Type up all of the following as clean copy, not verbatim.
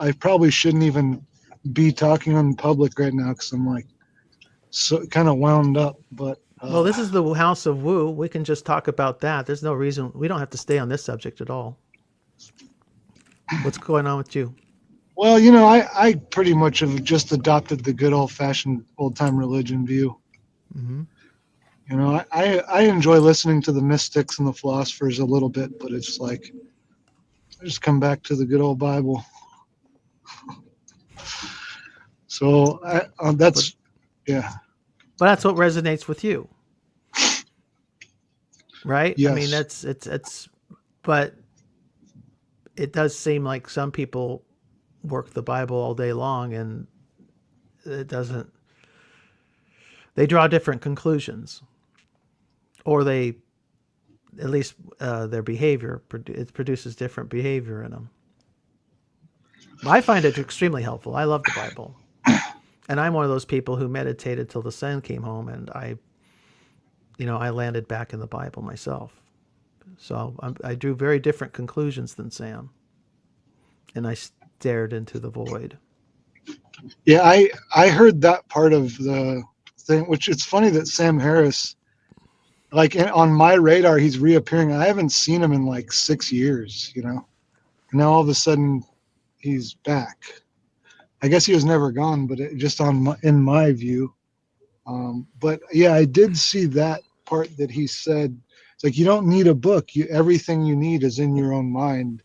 I probably shouldn't even be talking on public right now because I'm like so kind of wound up. But Well, this is the House of Woo. We can just talk about that. There's no reason we don't have to stay on this subject at all. What's going on with you? well, I pretty much have just adopted the good old fashioned old time religion view. Hmm. I enjoy listening to the mystics and the philosophers a little bit, but it's like I just come back to the good old Bible. So But that's yeah, but that's what resonates with you, right? I mean, yes, it's. But it does seem like some people work the Bible all day long, and it doesn't. They draw different conclusions, or they at least their behavior it produces different behavior in them. I find it extremely helpful. I love the Bible, and I'm one of those people who meditated till the sun came home, and I landed back in the Bible myself. So I drew very different conclusions than Sam, and I stared into the void. yeah. I heard that part of the thing, which it's funny that Sam Harris, like on my radar, he's reappearing. I haven't seen him in like 6 years. And now all of a sudden he's back. I guess he was never gone, but just in my view. But yeah, I did see that part that he said. It's like you don't need a book. Everything you need is in your own mind.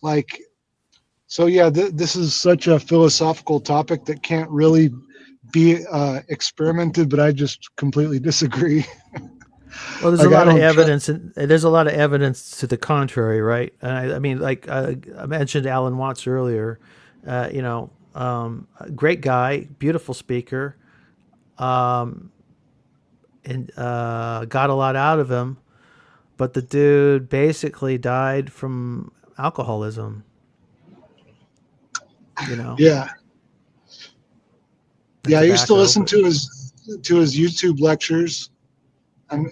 Like so, yeah. This is such a philosophical topic that can't really be experimented. But I just completely disagree. Well, there's a Like I lot of don't trust. evidence, and there's a lot of evidence to the contrary, right? And I mean, like I mentioned Alan Watts earlier. A great guy, beautiful speaker, and got a lot out of him. But the dude basically died from alcoholism. You know, Yeah, and yeah. I used to tobacco. listen But to his YouTube lectures. And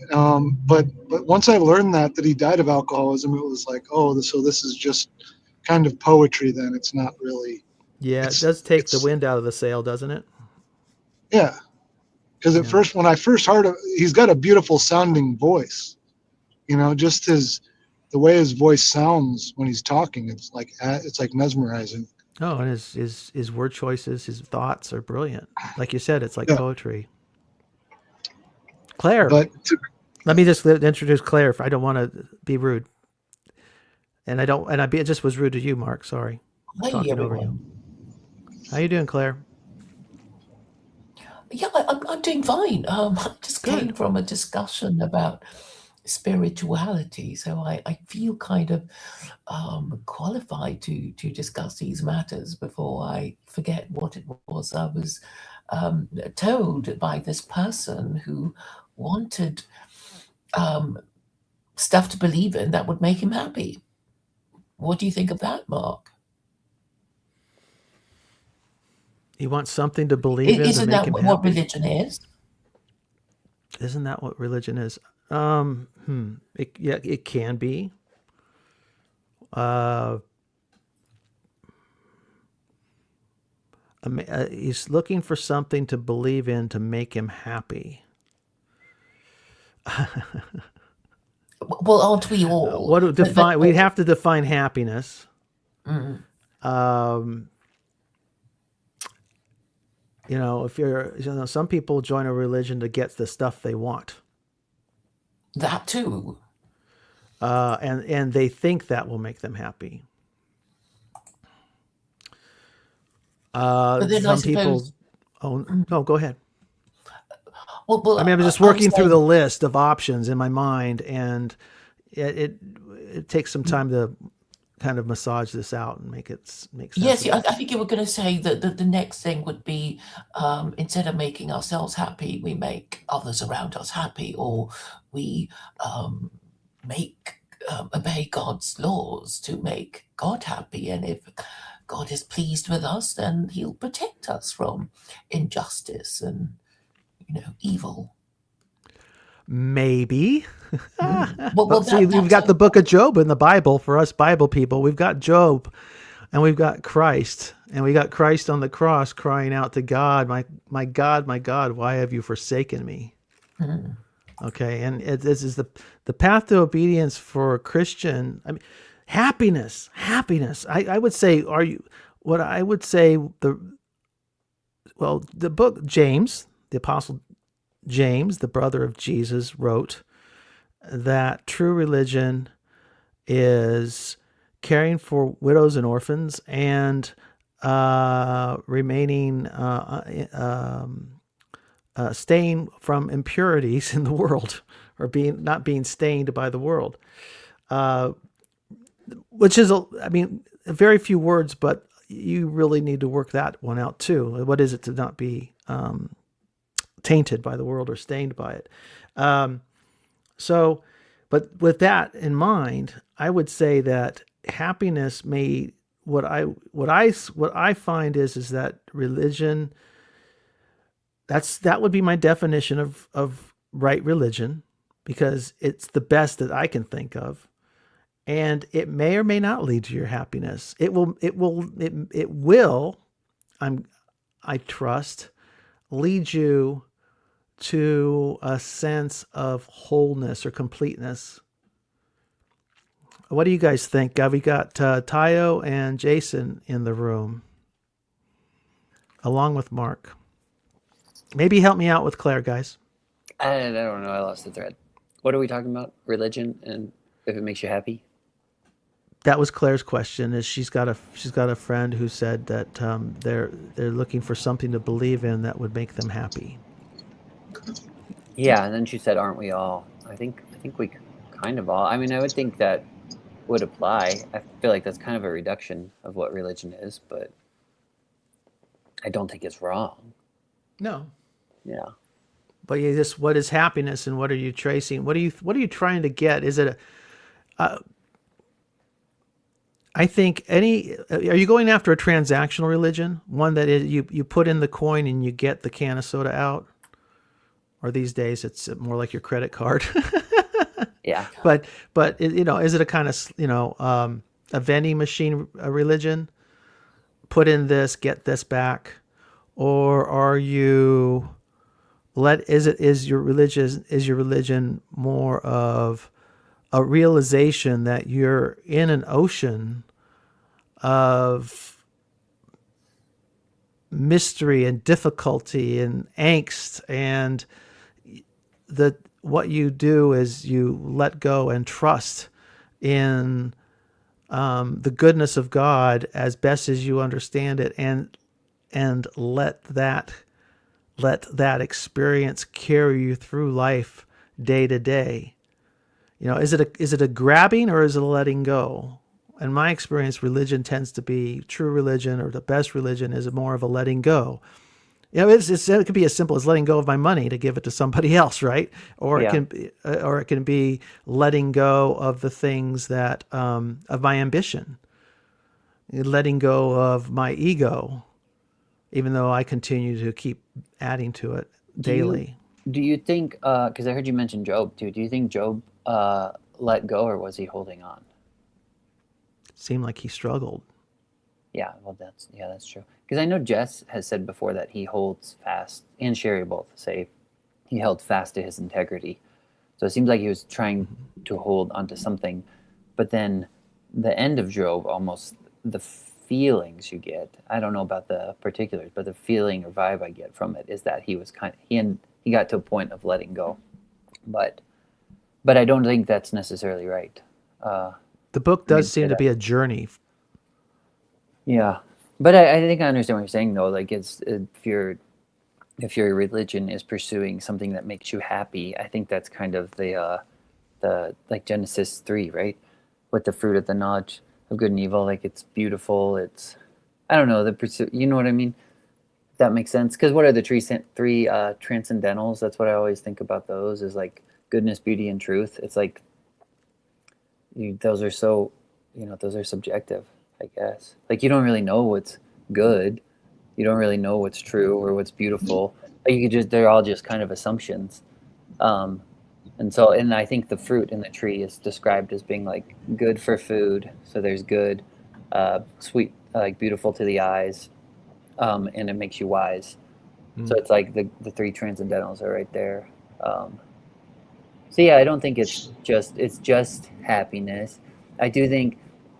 but once I learned that he died of alcoholism, it was like, oh, so this is just kind of poetry. Then it's not really. yeah, it It's does take the it's wind out of the sail, doesn't it? yeah. Because at Yeah. first, when I first heard it, he's got a beautiful sounding voice. Just the way his voice sounds when he's talking, it's like mesmerizing. Oh, and his word choices, his thoughts are brilliant. Like you said, it's like Yeah, poetry. Claire, but let me just introduce Claire. If I don't want to be rude, and I don't, and it just was rude to you, Mark. Sorry, Hey talking over you. everyone. How you doing, Claire? Yeah, I'm doing fine. I just Good. came from a discussion about spirituality, so I feel kind of qualified to discuss these matters before I forget what it was I was told by this person who wanted um, stuff to believe in that would make him happy. What do you think of that, Mark? You want something to believe in to Isn't make that him what happy? religion is? Isn't that what religion is? Yeah, it can be. Uh, he's looking for something to believe in to make him happy. Well, aren't we all? What to define? We'd have to define happiness. Mm, Um, if some people join a religion to get the stuff they want, that too. and they think that will make them happy. But then I Some people. suppose, Oh no, go ahead. I mean, I'm just I'm working through the saying, list of options in my mind, and it takes some time to kind of massage this out and make sense yes, of it. I think you were going to say that the next thing would be instead of making ourselves happy, we make others around us happy, or we um, make obey God's laws to make God happy. And if God is pleased with us, then He'll protect us from injustice and evil. Maybe. Well, See, we've that's got the book of Job in the Bible for us Bible people. We've got Job, and we've got Christ, and we got Christ on the cross crying out to God, my God, my God, why have you forsaken me? Mm. Okay, and this is the path to obedience for a Christian. I mean, happiness. I would say, are you? What I would say, the book James, the apostle James, the brother of Jesus, wrote that true religion is caring for widows and orphans and remaining staying from impurities in the world, or not being stained by the world, which is very few words, but you really need to work that one out too. What is it to not be tainted by the world or stained by it? So, but with that in mind, I would say that happiness may what I find is that religion. That would be my definition of right religion, because it's the best that I can think of, and it may or may not lead to your happiness. It will. I trust lead you to a sense of wholeness or completeness. What do you guys think? We got Tayo and Jason in the room, along with Mark. Maybe help me out with Claire, guys. I don't know. I lost the thread. What are we talking about? Religion and if it makes you happy? That was Claire's question. Is she's got a friend who said that they're looking for something to believe in that would make them happy. Yeah, and then she said, "Aren't we all?" I think we kind of all. I mean, I would think that would apply. I feel like that's kind of a reduction of what religion is, but I don't think it's wrong. No. Yeah. But what is happiness, and what are you tracing? What are you trying to get? Is it I think are you going after a transactional religion? One that is you put in the coin and you get the can of soda out? Or these days it's more like your credit card. Yeah. But is it a kind of, a vending machine religion? Put in this, get this back. Or are you is your religion more of a realization that you're in an ocean of mystery and difficulty and angst, and what you do is you let go and trust in the goodness of God as best as you understand it, and let that experience carry you through life day to day. Is it a grabbing, or is it a letting go? In my experience, religion tends to be true religion, or the best religion is more of a letting go. It could be as simple as letting go of my money to give it to somebody else, right? Or Yeah. it can be letting go of the things that of my ambition, letting go of my ego, even though I continue to keep adding to it daily. Do you think? Because I heard you mention Job too. Do you think Job let go, or was he holding on? Seemed like he struggled. Yeah. Well, that's true. Because I know Jess has said before that he holds fast, and Sherry both say he held fast to his integrity. So it seems like he was trying to hold onto something, but then the end of Job, almost the feelings you get, I don't know about the particulars, but the feeling or vibe I get from it is that he was he got to a point of letting go, but I don't think that's necessarily right. The book does seem to be a journey. Yeah, but I think I understand what you're saying though. Like if your religion is pursuing something that makes you happy, I think that's kind of the like Genesis 3, right? With the fruit of the knowledge of good and evil, like it's beautiful. It's, I don't know, the pursuit. You know what I mean? If that makes sense. Because what are the three transcendentals? That's what I always think about. Those is like goodness, beauty, and truth. It's like those are so, those are subjective, I guess. Like you don't really know what's good. You don't really know what's true or what's beautiful. Like they're all just kind of assumptions. And I think the fruit in the tree is described as being like good for food. So there's good, sweet like beautiful to the eyes, and it makes you wise. Mm. So it's like the three transcendentals are right there. So yeah, I don't think it's just happiness. I do think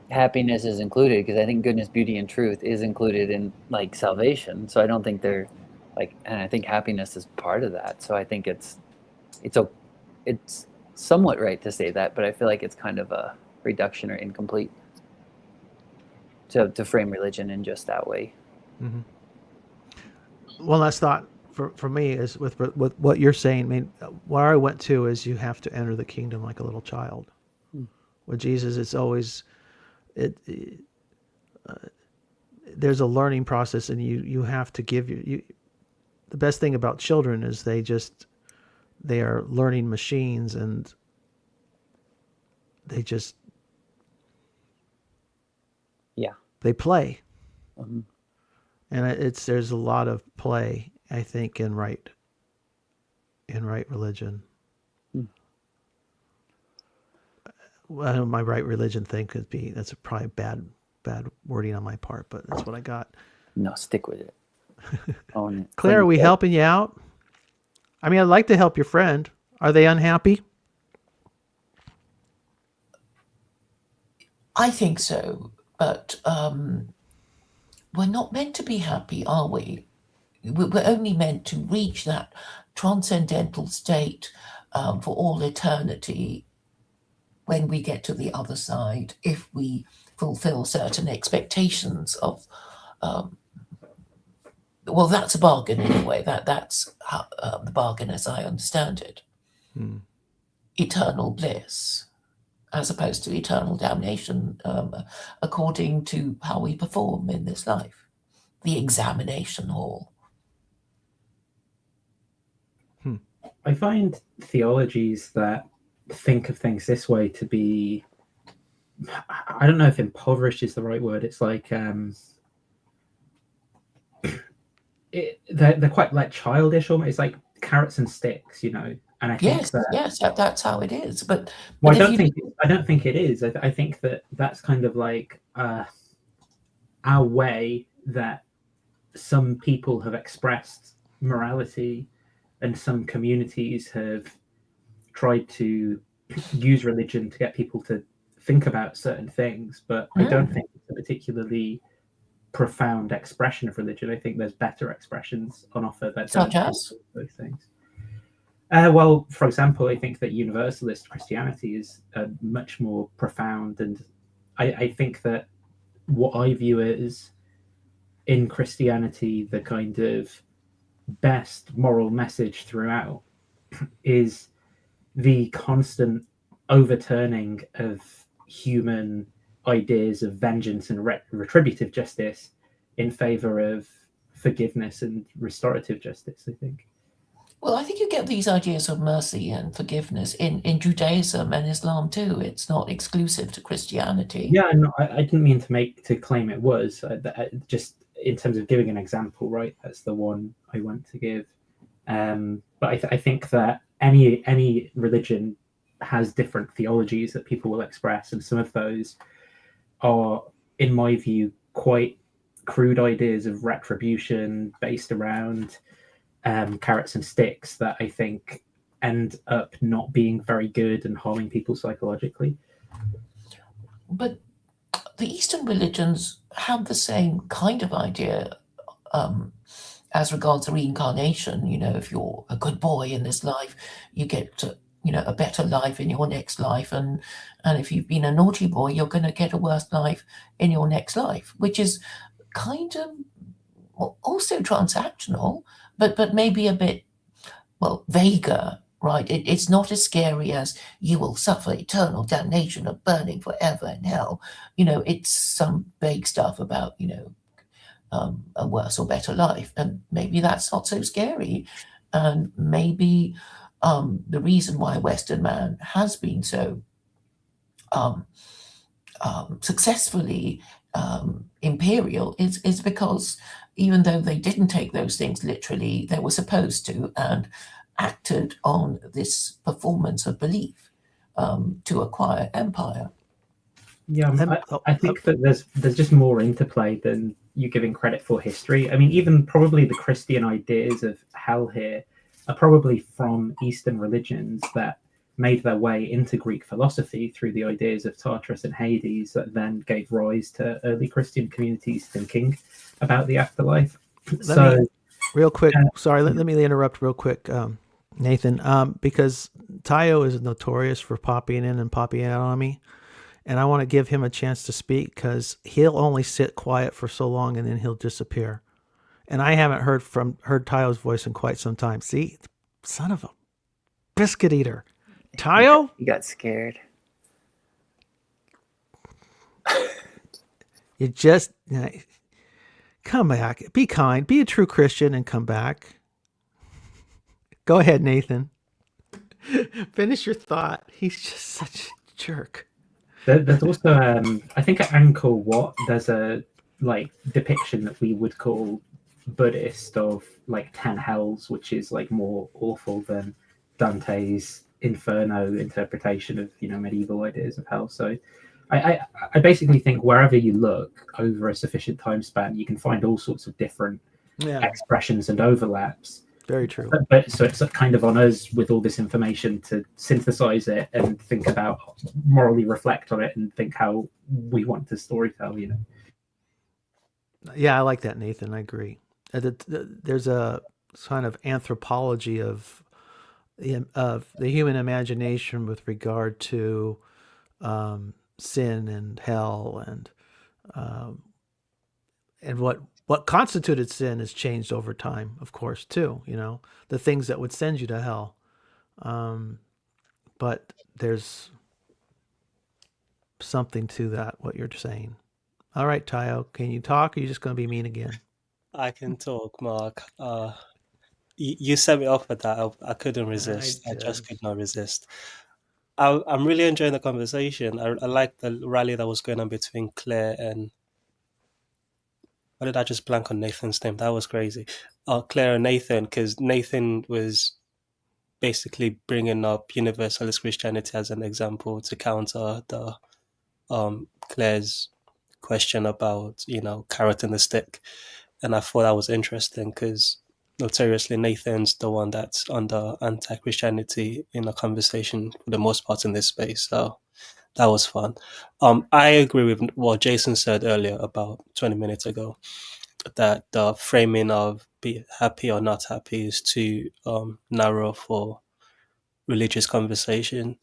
happiness is included because I think goodness, beauty, and truth is included in like salvation. So I don't think they're like, and I think happiness is part of that. So I think it's a it's somewhat right to say that, but I feel like it's kind of a reduction or incomplete to frame religion in just that way. Mm-hmm. One last thought for me is with what you're saying. I mean, where I went to is you have to enter the kingdom like a little child. Hmm. With Jesus, it's always there's a learning process, and you have to give you. The best thing about children is they are learning machines, and they just Yeah. they play, Mm-hmm. and there's a lot of play, I think, in right religion. Hmm. Well, my right religion thing could be that's probably bad wording on my part, but that's what I got. No, stick with it. Own it. Claire, are we helping you out? I mean, I'd like to help your friend. Are they unhappy? I think so, but we're not meant to be happy, are we? We're only meant to reach that transcendental state for all eternity when we get to the other side, if we fulfill certain expectations of. Well, that's a bargain anyway. That's how, the bargain as I understand it. Hmm. Eternal bliss, as opposed to eternal damnation, according to how we perform in this life. The examination hall. I find theologies that think of things this way to be, I don't know if impoverished is the right word. It's like they're quite like childish, almost. It's like carrots and sticks, you know. And I think That's how it is. But well, I don't think it is. I think that that's kind of like our way that some people have expressed morality, and some communities have tried to use religion to get people to think about certain things. But I don't think it's a particularly profound expression of religion. I think there's better expressions on offer that such as those things. Well, for example, I think that universalist Christianity is much more profound, and I think that what I view as in Christianity the kind of best moral message throughout is the constant overturning of human ideas of vengeance and retributive justice in favor of forgiveness and restorative justice, I think. well, I think you get these ideas of mercy and forgiveness in Judaism and Islam too. It's not exclusive to Christianity. Yeah, no, I didn't mean to claim it was. Just in terms of giving an example, right? That's the one I want to give. But I think that any religion has different theologies that people will express, and some of those are, in my view, quite crude ideas of retribution based around carrots and sticks that I think end up not being very good and harming people psychologically. But the Eastern religions have the same kind of idea as regards reincarnation. You know, if you're a good boy in this life, you get to, a better life in your next life, and if you've been a naughty boy, you're going to get a worse life in your next life, which is kind of also transactional, but maybe a bit vaguer, right? It's not as scary as you will suffer eternal damnation of burning forever in hell. It's some vague stuff about a worse or better life, and maybe that's not so scary, and maybe the reason why Western man has been so successfully imperial is because even though they didn't take those things literally, they were supposed to, and acted on this performance of belief to acquire empire. Yeah, I think that there's just more interplay than you giving credit for history. I mean, even probably the Christian ideas of hell here are probably from Eastern religions that made their way into Greek philosophy through the ideas of Tartarus and Hades, that then gave rise to early Christian communities thinking about the afterlife. Real quick, sorry, let me interrupt real quick, Nathan, because Tayo is notorious for popping in and popping out on me. And I want to give him a chance to speak because he'll only sit quiet for so long and then he'll disappear. And I haven't heard Tayo's voice in quite some time. See, son of a biscuit eater, Tayo. You got scared. You just come back. Be kind. Be a true Christian and come back. Go ahead, Nathan. Finish your thought. He's just such a jerk. There's also, I think at Angkor Wat, there's a like depiction that we would call Buddhist of like 10 hells, which is like more awful than Dante's Inferno interpretation of medieval ideas of hell. So I basically think wherever you look over a sufficient time span, you can find all sorts of different expressions and overlaps. Very true. But so it's kind of on us with all this information to synthesize it and think about, morally reflect on it and think how we want to storytell. Yeah, I like that, Nathan. I agree. There's a kind of anthropology of the human imagination with regard to sin and hell and what constituted sin has changed over time, of course, too. The things that would send you to hell. But there's something to that, what you're saying. All right, Tayo, can you talk or are you just going to be mean again? I can talk, Mark. You set me off with that. I couldn't resist. I just could not resist. I'm really enjoying the conversation. I like the rally that was going on between Claire and... Why did I just blank on Nathan's name? That was crazy. Claire and Nathan, because Nathan was basically bringing up universalist Christianity as an example to counter the Claire's question about carrot and the stick, and I thought that was interesting because notoriously Nathan's the one that's under anti-Christianity in a conversation for the most part in this space. So that was fun. I agree with what Jason said earlier about 20 minutes ago, that the framing of be happy or not happy is too narrow for religious conversation.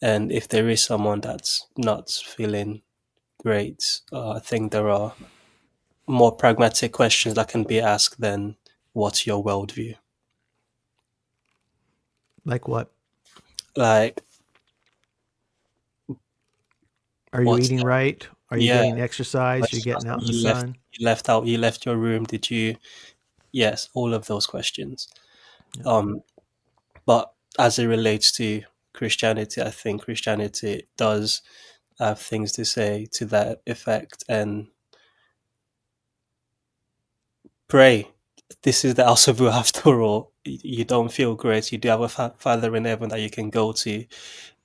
And if there is someone that's not feeling great, I think there are more pragmatic questions that can be asked than what's your worldview? Like what? Like, are you eating right? Are you getting exercise? You're getting out in the sun? You left your room. Did you? Yes, all of those questions. Yeah. But as it relates to Christianity, I think Christianity does have things to say to that effect. And pray. This is the house of after all. You don't feel great. You do have a Father in heaven that you can go to.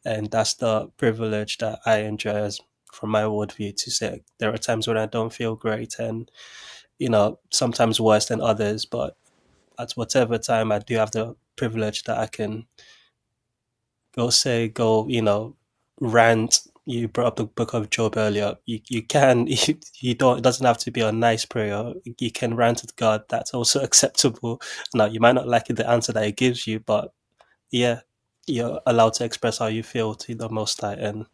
And that's the privilege that I enjoy as from my worldview, to say there are times when I don't feel great and, sometimes worse than others. But at whatever time, I do have the privilege that I can go rant. You brought up the book of Job earlier. You can, you don't, it doesn't have to be a nice prayer. You can rant at God. That's also acceptable. Now, you might not like the answer that it gives you, but yeah, you're allowed to express how you feel to the Most High, and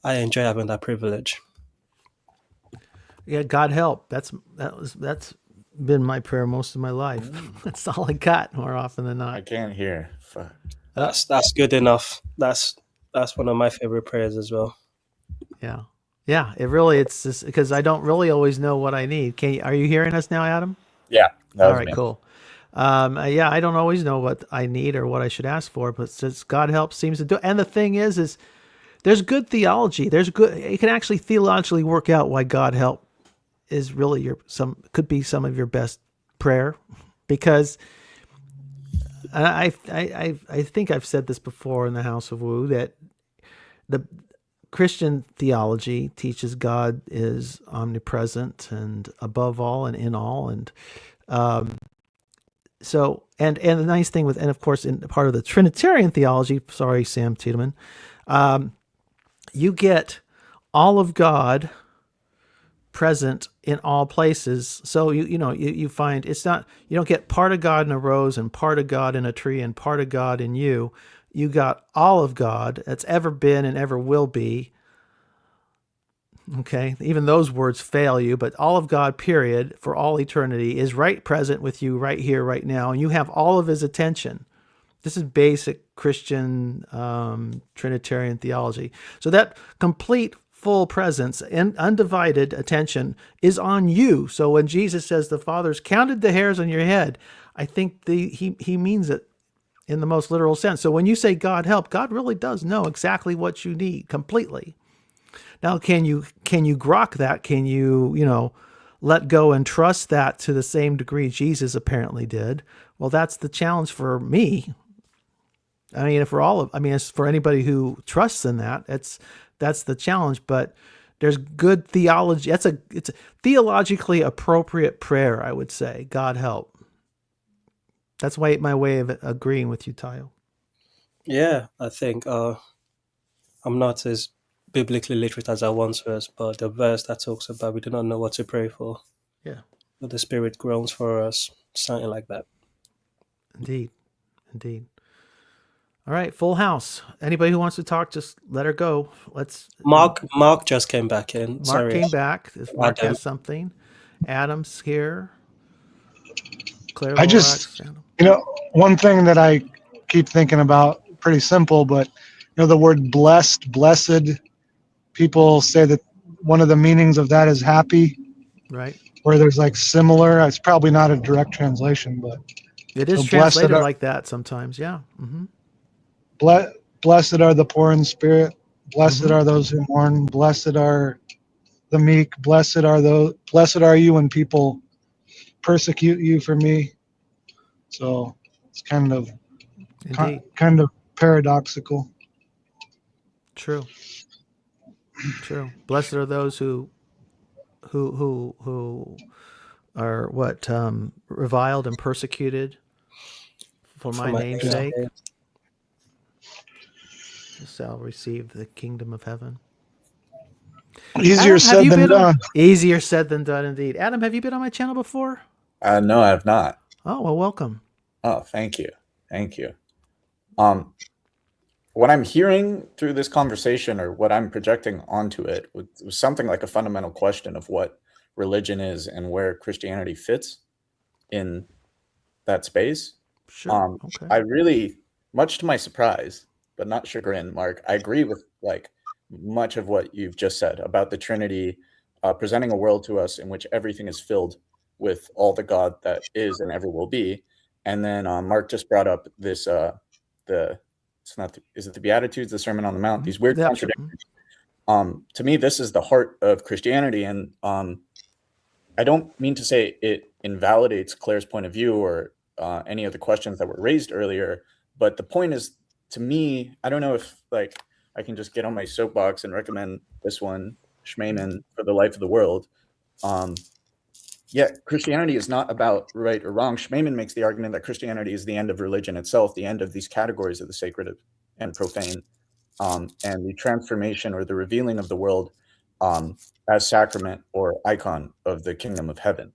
I enjoy having that privilege. Yeah, God help. That's been my prayer most of my life. That's all I got more often than not. I can't hear. That's good enough. That's one of my favorite prayers as well. Yeah. Yeah, it's just because I don't really always know what I need. Are you hearing us now, Adam? Yeah. All right, cool. Yeah, I don't always know what I need or what I should ask for, but since God help seems to do. And the thing is there's good theology. It can actually theologically work out why God help is really could be some of your best prayer, because I think I've said this before in the House of Wu, that Christian theology teaches God is omnipresent and above all and in all, and so the nice thing with, and of course in part of the Trinitarian theology, sorry Sam Tiedemann, you get all of God present in all places. So you find it's not, you don't get part of God in a rose and part of God in a tree and part of God in you. You got all of God that's ever been and ever will be. Okay, even those words fail you, but all of God, period, for all eternity, is right present with you right here, right now, and you have all of His attention. This is basic Christian Trinitarian theology. So that complete, full presence and undivided attention is on you. So when Jesus says the Father's counted the hairs on your head, I think he means it in the most literal sense. So when you say God help, God really does know exactly what you need completely. Now, can you grok that? Can you let go and trust that to the same degree Jesus apparently did? Well, that's the challenge for me. I mean, it's for anybody who trusts in that. That's the challenge. But there's good theology. It's a theologically appropriate prayer, I would say. God help. That's my way of agreeing with you, Tayo. Yeah, I think I'm not as biblically literate as I once was, but the verse that talks about we do not know what to pray for, Yeah, but the Spirit groans for us, something like that. indeed. All right, full house. Anybody who wants to talk, just let her go. Mark just came back in. Mark Sorry, came back. If Mark Adam. has something. Adam's here. Claire I Lorax. just, one thing that I keep thinking about, pretty simple, but the word blessed, blessed, people say that one of the meanings of that is happy, Right. where there's like similar. It's probably not a direct translation, but It is so blessed translated are, like that sometimes. Yeah. Mm-hmm. blessed are the poor in spirit, blessed Mm-hmm. are those who mourn, blessed are the meek, blessed are you when people persecute you for me. So it's kind of Indeed. paradoxical. True. Blessed are those who are reviled and persecuted for For my my name's name's sake, sake. shall receive the kingdom of heaven. Easier Adam, have said you than been on? done. Easier said than done, indeed. Adam, have you been on my channel before? No, I have not. Oh, well, welcome. Oh, thank you. Thank you. What I'm hearing through this conversation, or what I'm projecting onto it, was something like a fundamental question of what religion is and where Christianity fits in that space. Sure. Okay. I really, much to my surprise, but not chagrin, Mark, I agree with like much of what you've just said about the Trinity presenting a world to us in which everything is filled with all the God that is and ever will be. And then Mark just brought up this is it the Beatitudes, the Sermon on the Mount, these weird Yep, sure. contradictions. To me, this is the heart of Christianity, and I don't mean to say it invalidates Claire's point of view or any of the questions that were raised earlier, but the point is, to me, I don't know if like I can just get on my soapbox and recommend this one, Schmemann, for the life of the world. Yet Christianity is not about right or wrong. Schmemann makes the argument that Christianity is the end of religion itself, the end of these categories of the sacred and profane, and the transformation or the revealing of the world as sacrament or icon of the kingdom of heaven.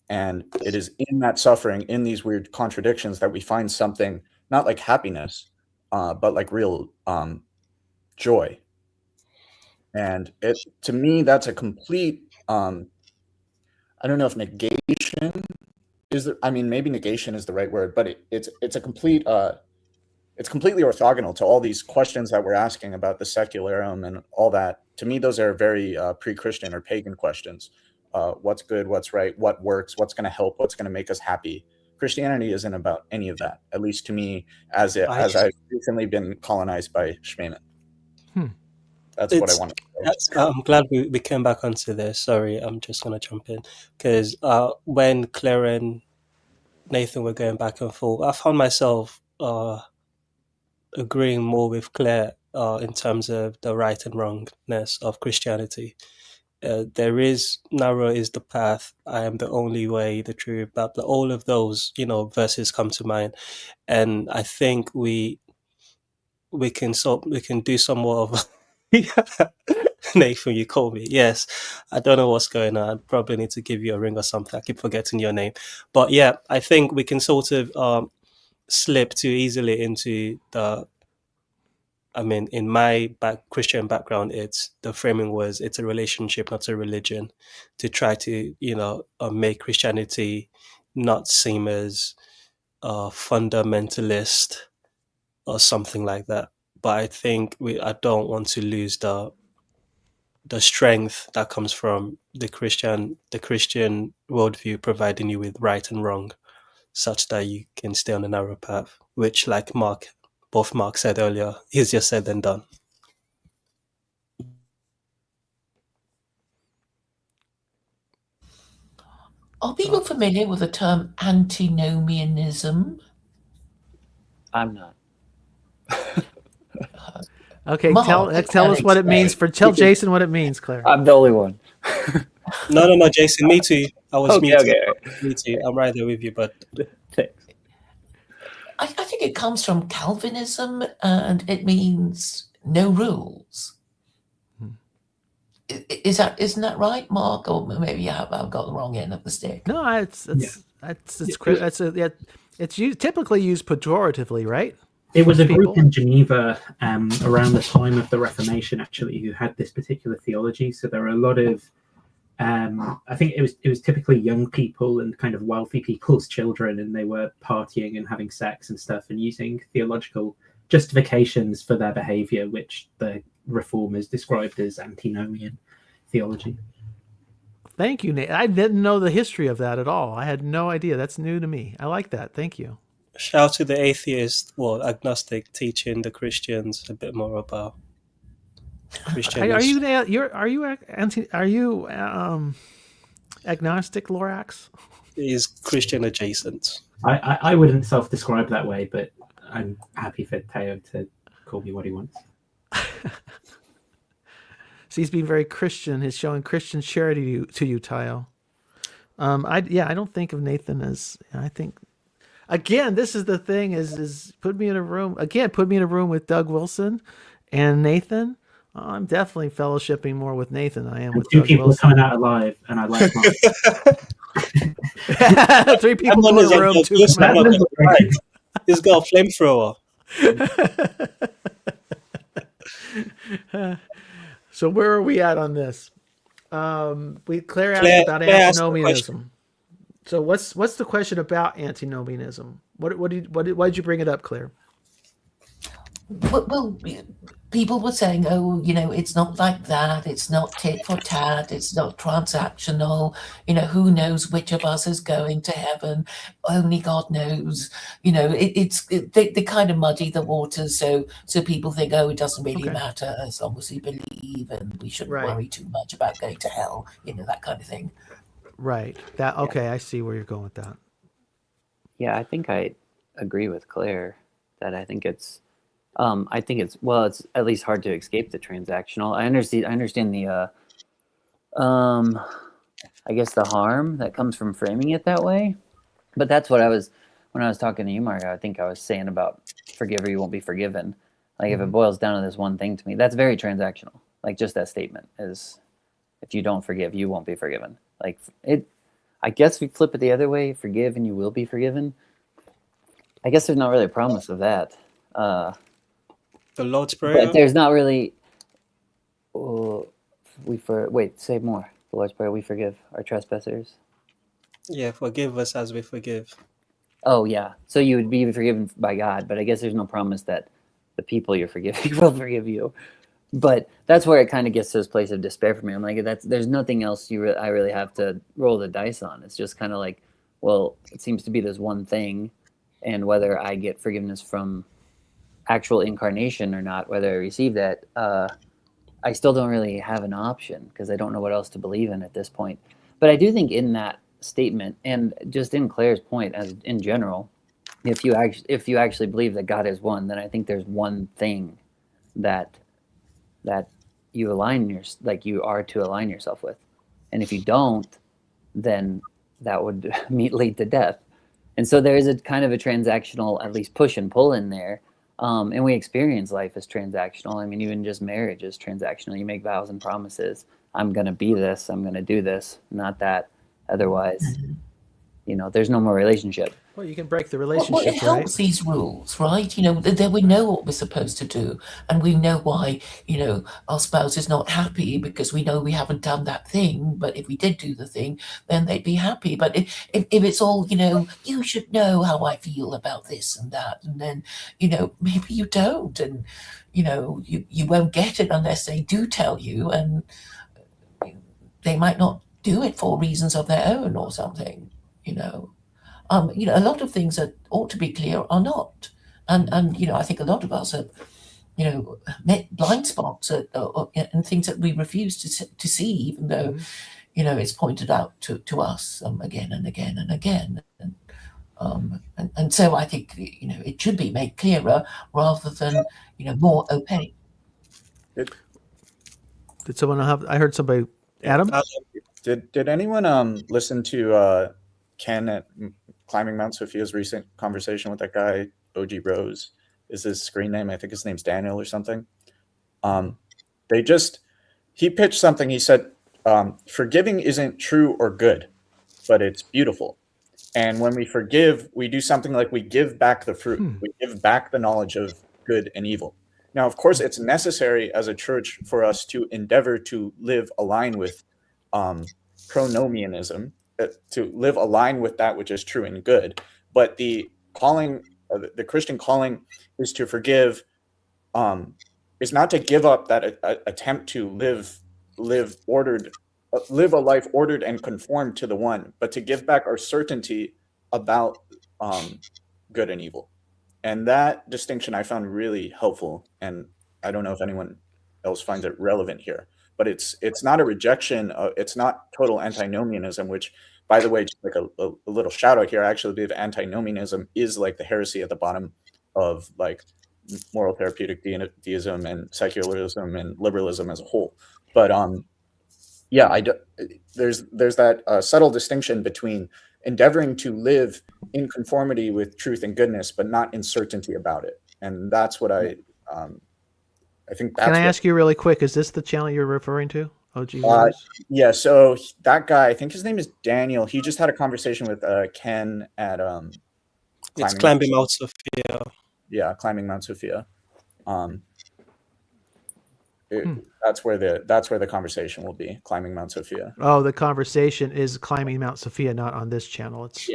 And it is in that suffering, in these weird contradictions, that we find something not like happiness, but like real joy. And to me, that's a complete. I don't know if negation maybe negation is the right word, but it's a complete. It's completely orthogonal to all these questions that we're asking about the secularum and all that. To me, those are very pre-Christian or pagan questions. What's good, what's right, what works, what's going to help, what's going to make us happy. Christianity isn't about any of that, at least to me, as I've recently been colonized by Schmemann. That's what I want to say. I'm glad we came back onto this. Sorry, I'm just going to jump in. Because when Claire and Nathan were going back and forth, I found myself agreeing more with Claire in terms of the right and wrongness of Christianity. There is narrow is the path. I am the only way, the truth. But all of those, verses come to mind, and I think we can do some more of. Nathan, you call me. Yes, I don't know what's going on. I probably need to give you a ring or something. I keep forgetting your name, but yeah, I think we can sort of slip too easily into the. I mean, in my Christian background, it's the framing was it's a relationship, not a religion, to try to make Christianity not seem as fundamentalist or something like that. But I think I don't want to lose the strength that comes from the Christian worldview providing you with right and wrong, such that you can stay on the narrow path, which, like both Mark said earlier, easier said than done. Are people familiar with the term antinomianism? I'm not. Okay, Mark, tell us what it means. Tell Jason what it means, Claire. I'm the only one. No, Jason, me too. I was Okay, muted. okay. Me too. I'm right there with you, but Thanks. I think it comes from Calvinism, and it means no rules. Isn't that right, Mark? Or maybe I've got the wrong end of the stick. No, it's typically used pejoratively, right? It was a group People. in Geneva around the time of the Reformation, actually, who had this particular theology. So there were a lot of, I think it was typically young people and kind of wealthy people's children, and they were partying and having sex and stuff and using theological justifications for their behavior, which the reformers described as antinomian theology. Thank you, Nate. I didn't know the history of that at all. I had no idea. That's new to me. I like that. Thank you. shout out to the atheist, agnostic, teaching the Christians a bit more about Christian. Are you agnostic, Lorax? Is Christian adjacent? I wouldn't self-describe that way, but I'm happy for Teo to call me what he wants. So he's being very Christian. He's showing Christian charity to you, Tyo. I don't think of Nathan as. I think, again, this is the thing: is put me in a room with Doug Wilson and Nathan. I'm definitely fellowshipping more with Nathan than I am with two Doug people Wilson. coming out alive, and I like Mark. 3 people in a room. 2 He's got a flamethrower. So where are we at on this? Claire asked about antinomianism. So what's the question about antinomianism? Why did you bring it up, Claire? Well, people were saying, oh, it's not like that. It's not tit for tat. It's not transactional. Who knows which of us is going to heaven? Only God knows. They kind of muddy the waters. So people think, oh, it doesn't really matter as long as we believe, and we shouldn't worry too much about going to hell. That kind of thing. Right. I see where you're going with that. Yeah, I think I agree with Claire that I think it's it's at least hard to escape the transactional. I understand the I guess the harm that comes from framing it that way. But that's what when I was talking to you, Mark, I think I was saying about forgive or you won't be forgiven. Like if it boils down to this one thing to me, that's very transactional. Like just that statement is if you don't forgive, you won't be forgiven. Like I guess we flip it the other way, forgive and you will be forgiven. I guess there's not really a promise of that. The Lord's Prayer. But there's not really. Say more. The Lord's Prayer. We forgive our trespassers. Yeah, forgive us as we forgive. Oh yeah, so you would be forgiven by God, but I guess there's no promise that the people you're forgiving will forgive you. But that's where it kind of gets to this place of despair for me. I'm like, there's nothing else I really have to roll the dice on. It's just kind of like, well, it seems to be this one thing, and whether I get forgiveness from actual incarnation or not, whether I receive that, I still don't really have an option because I don't know what else to believe in at this point. But I do think in that statement, and just in Claire's point, as in general, if you actually believe that God is one, then I think there's one thing that you you are to align yourself with, and if you don't, then that would lead to death. And so there is a kind of a transactional, at least push and pull in there. And we experience life as transactional. I mean, even just marriage is transactional. You make vows and promises. I'm going to be this. I'm going to do this, not that. Otherwise, there's no more relationship. Well, you can break the relationship, it helps these rules, right? That we know what we're supposed to do, and we know why, our spouse is not happy because we know we haven't done that thing. But if we did do the thing, then they'd be happy. But if it's all, you should know how I feel about this and that, and then, maybe you don't, and, you won't get it unless they do tell you, and they might not do it for reasons of their own or something, a lot of things that ought to be clear are not. And I think a lot of us have, met blind spots and things that we refuse to see, even though, it's pointed out to us again and again and again. And so I think, it should be made clearer rather than, more opaque. Did someone have? I heard somebody. Adam? Did anyone listen to Ken at Climbing Mount Sophia's recent conversation with that guy, OG Rose? Is his screen name? I think his name's Daniel or something. He pitched something. He said, forgiving isn't true or good, but it's beautiful. And when we forgive, we do something like we give back the fruit. We give back the knowledge of good and evil. Now, of course, it's necessary as a church for us to endeavor to live aligned with pronomianism, to live aligned with that which is true and good. But the calling, the Christian calling, is to forgive, is not to give up that attempt to live a life ordered and conformed to the one, but to give back our certainty about good and evil. And that distinction I found really helpful, and I don't know if anyone else finds it relevant here. But it's not a rejection. It's not total antinomianism, which, by the way, just like a little shout out here, I actually believe antinomianism is like the heresy at the bottom of like moral therapeutic deism and secularism and liberalism as a whole. But there's that subtle distinction between endeavoring to live in conformity with truth and goodness, but not in certainty about it. And that's what I think. That's Can I ask you really quick? Is this the channel you're referring to? OG yeah. So that guy, I think his name is Daniel. He just had a conversation with Ken at Climbing Mount Sophia. Yeah, Climbing Mount Sophia. That's where the conversation will be. Climbing Mount Sophia. Oh, the conversation is Climbing Mount Sophia, not on this channel. It's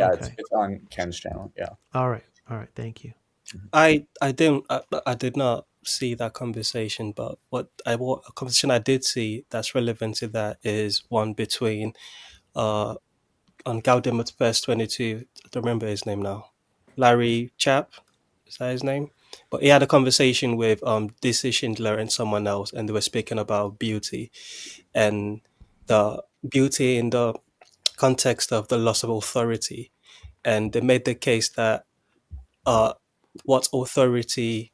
on Ken's channel. Yeah. All right. Thank you. I did not see that conversation, but a conversation I did see that's relevant to that is one between on Gaudium at verse 22. I don't remember his name now. Larry Chap, is that his name? But he had a conversation with DC Schindler and someone else, and they were speaking about beauty and the beauty in the context of the loss of authority. And they made the case that what authority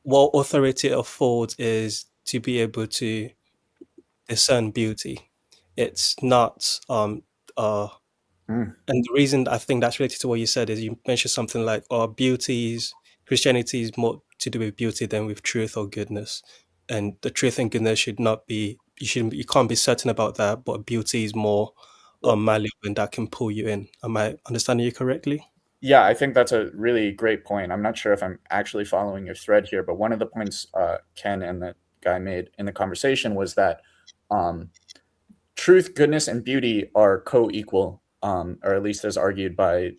affords is to be able to discern beauty. It's not and the reason I think that's related to what you said is you mentioned something like Christianity is more to do with beauty than with truth or goodness, and the truth and goodness should not be you can't be certain about that, but beauty is more malleable and that can pull you in. Am I understanding you correctly? Yeah, I think that's a really great point. I'm not sure if I'm actually following your thread here, but one of the points Ken and the guy made in the conversation was that truth, goodness, and beauty are co-equal, or at least as argued by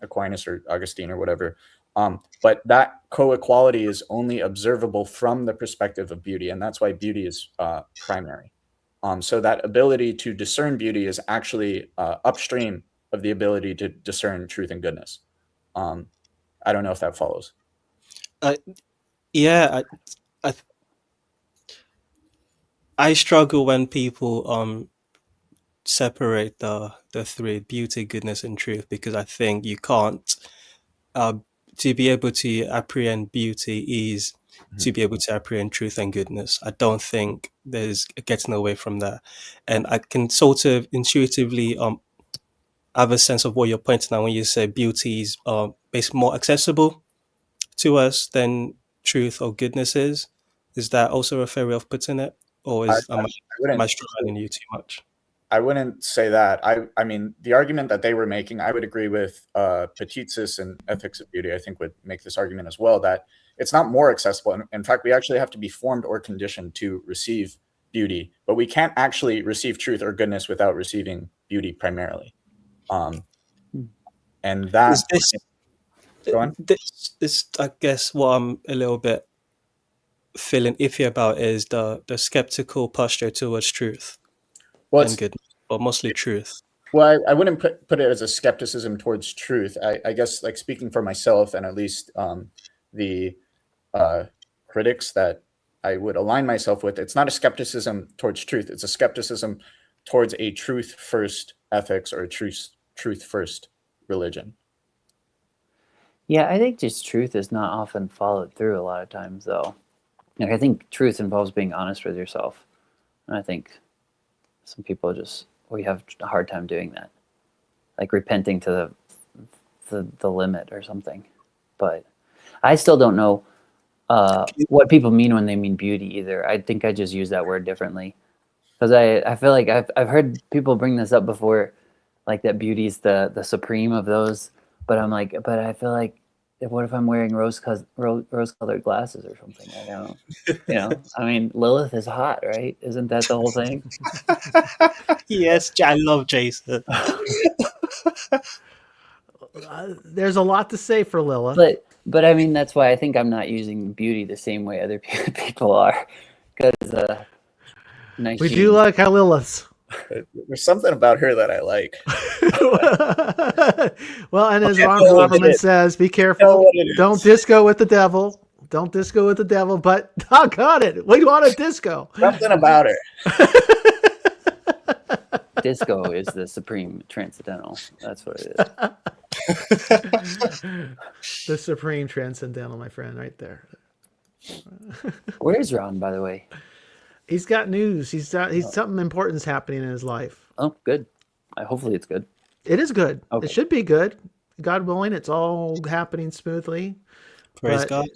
Aquinas or Augustine or whatever. But that co-equality is only observable from the perspective of beauty, and that's why beauty is primary. So that ability to discern beauty is actually upstream of the ability to discern truth and goodness. I don't know if that follows. I struggle when people separate the three, beauty, goodness, and truth, because I think you can't to be able to apprehend beauty is to be able to apprehend truth and goodness. I don't think there's getting away from that. And I can sort of intuitively have a sense of what you're pointing out when you say beauty is basically more accessible to us than truth or goodness is. Is that also a fair way of putting it? Or am wouldn't I struggling you too much? I wouldn't say that. I mean, the argument that they were making, I would agree with Petitsis and Ethics of Beauty, I think would make this argument as well, that it's not more accessible. In fact, we actually have to be formed or conditioned to receive beauty, but we can't actually receive truth or goodness without receiving beauty primarily. And that... Is this, Go on. this, I guess, what I'm a little bit feeling iffy about is the skeptical posture towards truth and goodness, or mostly truth. Well, I wouldn't put it as a skepticism towards truth. I guess, like, speaking for myself and at least the critics that I would align myself with, it's not a skepticism towards truth. It's a skepticism towards a truth-first ethics or a truth-first religion. Yeah, I think just truth is not often followed through a lot of times, though. Like, I think truth involves being honest with yourself. And I think some people we have a hard time doing that. Like repenting to the limit or something. But I still don't know what people mean when they mean beauty either. I think I just use that word differently. Because I feel like I've heard people bring this up before, like that beauty is the supreme of those. But I'm like, but I feel like, what if I'm wearing rose-colored glasses or something? I don't know. I mean, Lilith is hot, right? Isn't that the whole thing? Yes, I love Jason. There's a lot to say for Lilith. But I mean, that's why I think I'm not using beauty the same way other people are. Because nice we jeans. do like our Liliths. There's something about her that I like. Well, and as Ron Glauberman says, be careful. Don't disco with the devil. Don't disco with the devil. But doggone it, we want a disco. Something about her. Disco is the supreme transcendental. That's what it is. The supreme transcendental, my friend, right there. Where's Ron, by the way? He's got news. He's something important's happening in his life. Oh, good. Hopefully it's good. It is good. Okay. It should be good. God willing, it's all happening smoothly. Praise God.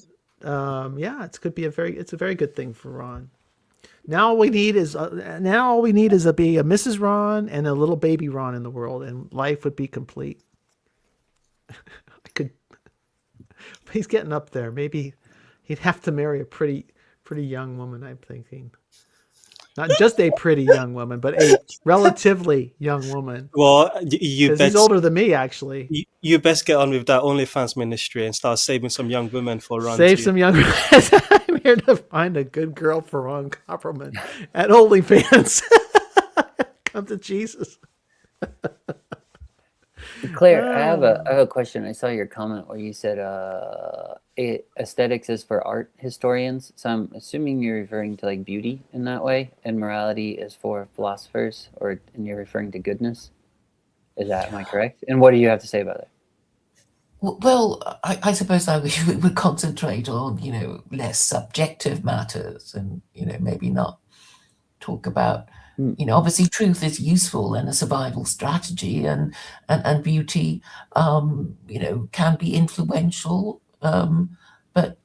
Yeah, it's a very good thing for Ron. Now all we need is be a Mrs. Ron and a little baby Ron in the world, and life would be complete. He's getting up there. Maybe he'd have to marry a pretty young woman, I'm thinking. Not just a pretty young woman, but a relatively young woman. Well, he's older than me, actually. You best get on with that OnlyFans ministry and start saving some young women for Ron. Save some young women. I'm here to find a good girl for Ron Copperman at OnlyFans. Come to Jesus. Claire, I have a question. I saw your comment where you said aesthetics is for art historians. So I'm assuming you're referring to like beauty in that way, and morality is for philosophers, and you're referring to goodness. Am I correct? And what do you have to say about it? Well, I suppose I would concentrate on, less subjective matters and, maybe not talk about, obviously truth is useful and a survival strategy and beauty, can be influential. But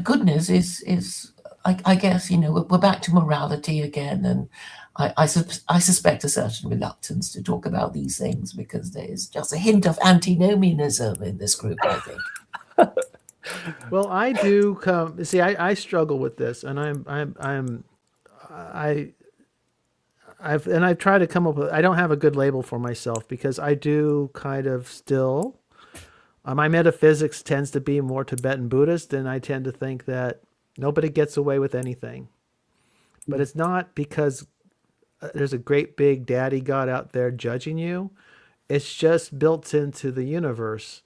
goodness is I guess, we're back to morality again. And I suspect a certain reluctance to talk about these things because there's just a hint of antinomianism in this group, I think. Well, I do see. I struggle with this, and I've tried to come up with. I don't have a good label for myself because I do kind of still. My metaphysics tends to be more Tibetan Buddhist, and I tend to think that nobody gets away with anything. But it's not because there's a great big daddy God out there judging you. It's just built into the universe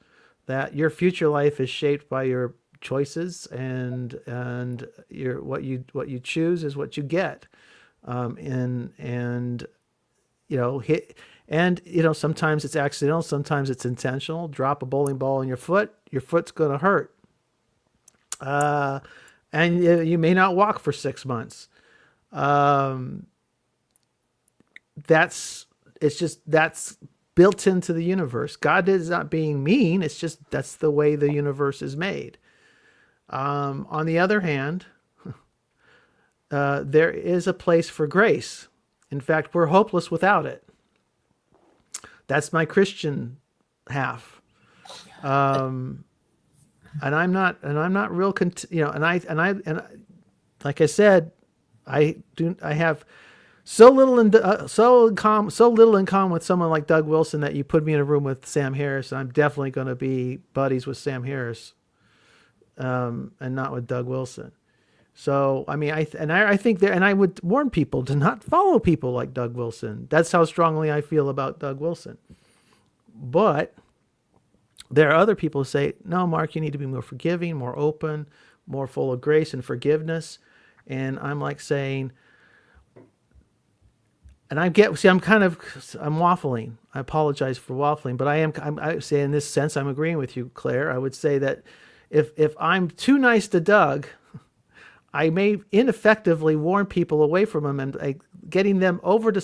that your future life is shaped by your choices, and what you choose is what you get. And sometimes it's accidental, sometimes it's intentional. Drop a bowling ball in your foot's going to hurt. And you may not walk for 6 months. That's built into the universe. God is not being mean. It's just that's the way the universe is made. On the other hand, there is a place for grace. In fact, we're hopeless without it. That's my Christian half. And I'm not real, and like I said, I have so little in common with someone like Doug Wilson that you put me in a room with Sam Harris, and I'm definitely going to be buddies with Sam Harris, and not with Doug Wilson. So I mean, I think and I would warn people to not follow people like Doug Wilson. That's how strongly I feel about Doug Wilson. But there are other people who say, no, Mark, you need to be more forgiving, more open, more full of grace and forgiveness. And I'm like saying, and I'm waffling. I apologize for waffling, but I say in this sense, I'm agreeing with you, Claire. I would say that if I'm too nice to Doug, I may ineffectively warn people away from him, and getting them over to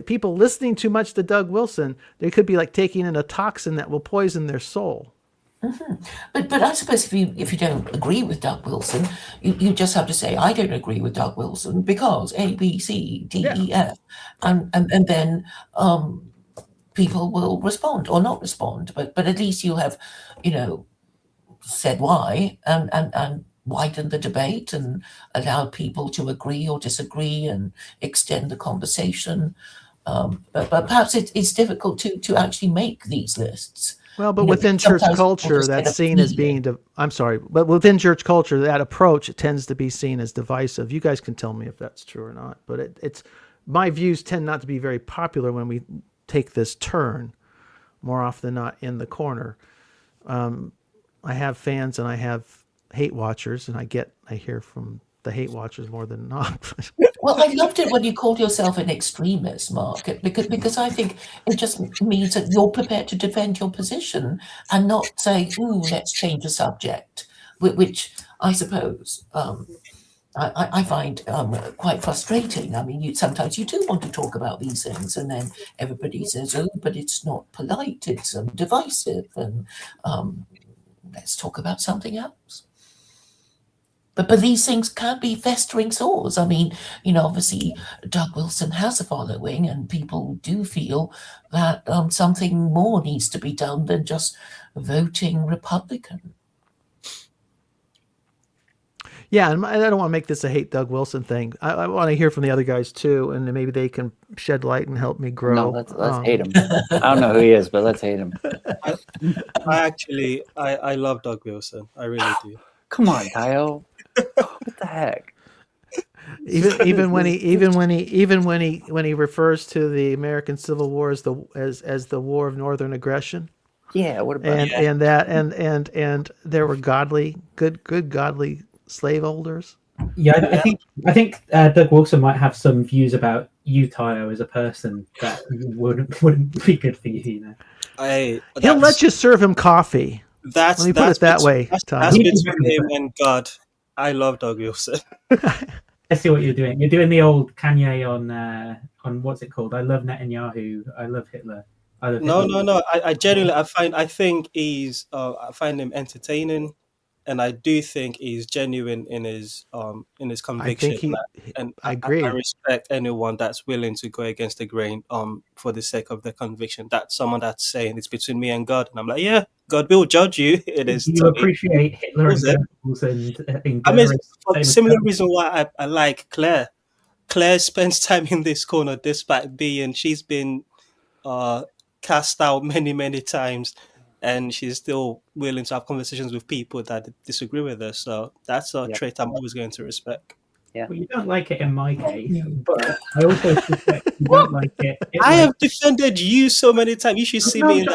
people listening too much to Doug Wilson. They could be like taking in a toxin that will poison their soul. Mm-hmm. But I suppose if you don't agree with Doug Wilson, you just have to say, I don't agree with Doug Wilson because A, B, C, D, E, F, and then people will respond or not respond. But at least you have, said why and widen the debate and allow people to agree or disagree and extend the conversation. But perhaps it's difficult to actually make these lists. Well, but within church culture, that's seen as being, but within church culture, that approach tends to be seen as divisive. You guys can tell me if that's true or not, but it's my views tend not to be very popular when we take this turn, more often than not in the corner. I have fans and I have hate watchers, and I hear from the hate watchers more than not. Well, I loved it when you called yourself an extremist, Mark, because I think it just means that you're prepared to defend your position and not say, "Ooh, let's change the subject," which I suppose I find quite frustrating. I mean, sometimes you do want to talk about these things, and then everybody says, "Oh, but it's not polite; it's divisive," and let's talk about something else. But these things can be festering sores. I mean, obviously Doug Wilson has a following, and people do feel that something more needs to be done than just voting Republican. Yeah, and I don't want to make this a hate Doug Wilson thing. I want to hear from the other guys too, and maybe they can shed light and help me grow. No, let's hate him. I don't know who he is, but let's hate him. I love Doug Wilson. I really do. Come on, Kyle. What the heck? Even when he refers to the American Civil War as the War of Northern Aggression. Yeah, what about and there were good godly slaveholders. Yeah, I think Doug Wilson might have some views about you, Tayo, as a person that wouldn't be good for you. He'll let you serve him coffee. Let me put it that way. That's between him and God. I love Doug Wilson. I see what you're doing. You're doing the old Kanye on what's it called? I love Netanyahu. I love Hitler. No. I genuinely, I find him entertaining, and I do think he's genuine in his conviction. I agree. I respect anyone that's willing to go against the grain for the sake of their conviction. That's someone that's saying it's between me and God, and I'm like, yeah, God will judge you. It is. You appreciate Hitler and I mean, for the similar reason why I like Claire. Claire spends time in this corner despite she's been cast out many times, and she's still willing to have conversations with people that disagree with her. So that's a trait I'm always going to respect. Yeah. Well, you don't like it in my case, but I also suspect you don't like it. I have defended you so many times. You should see me in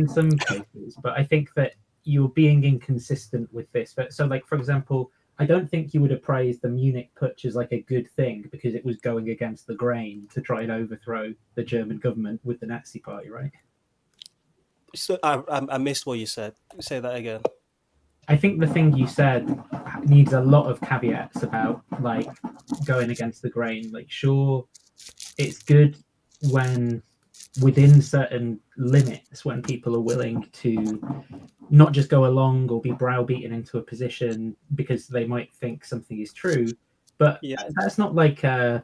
some cases, but I think that you're being inconsistent with this. So, like, for example, I don't think you would appraise the Munich Putsch as like a good thing because it was going against the grain to try and overthrow the German government with the Nazi Party, right? So I missed what you said. Say that again. I think the thing you said needs a lot of caveats about like going against the grain. Like, sure, it's good when within certain limits, when people are willing to not just go along or be browbeaten into a position because they might think something is true, but that's not like an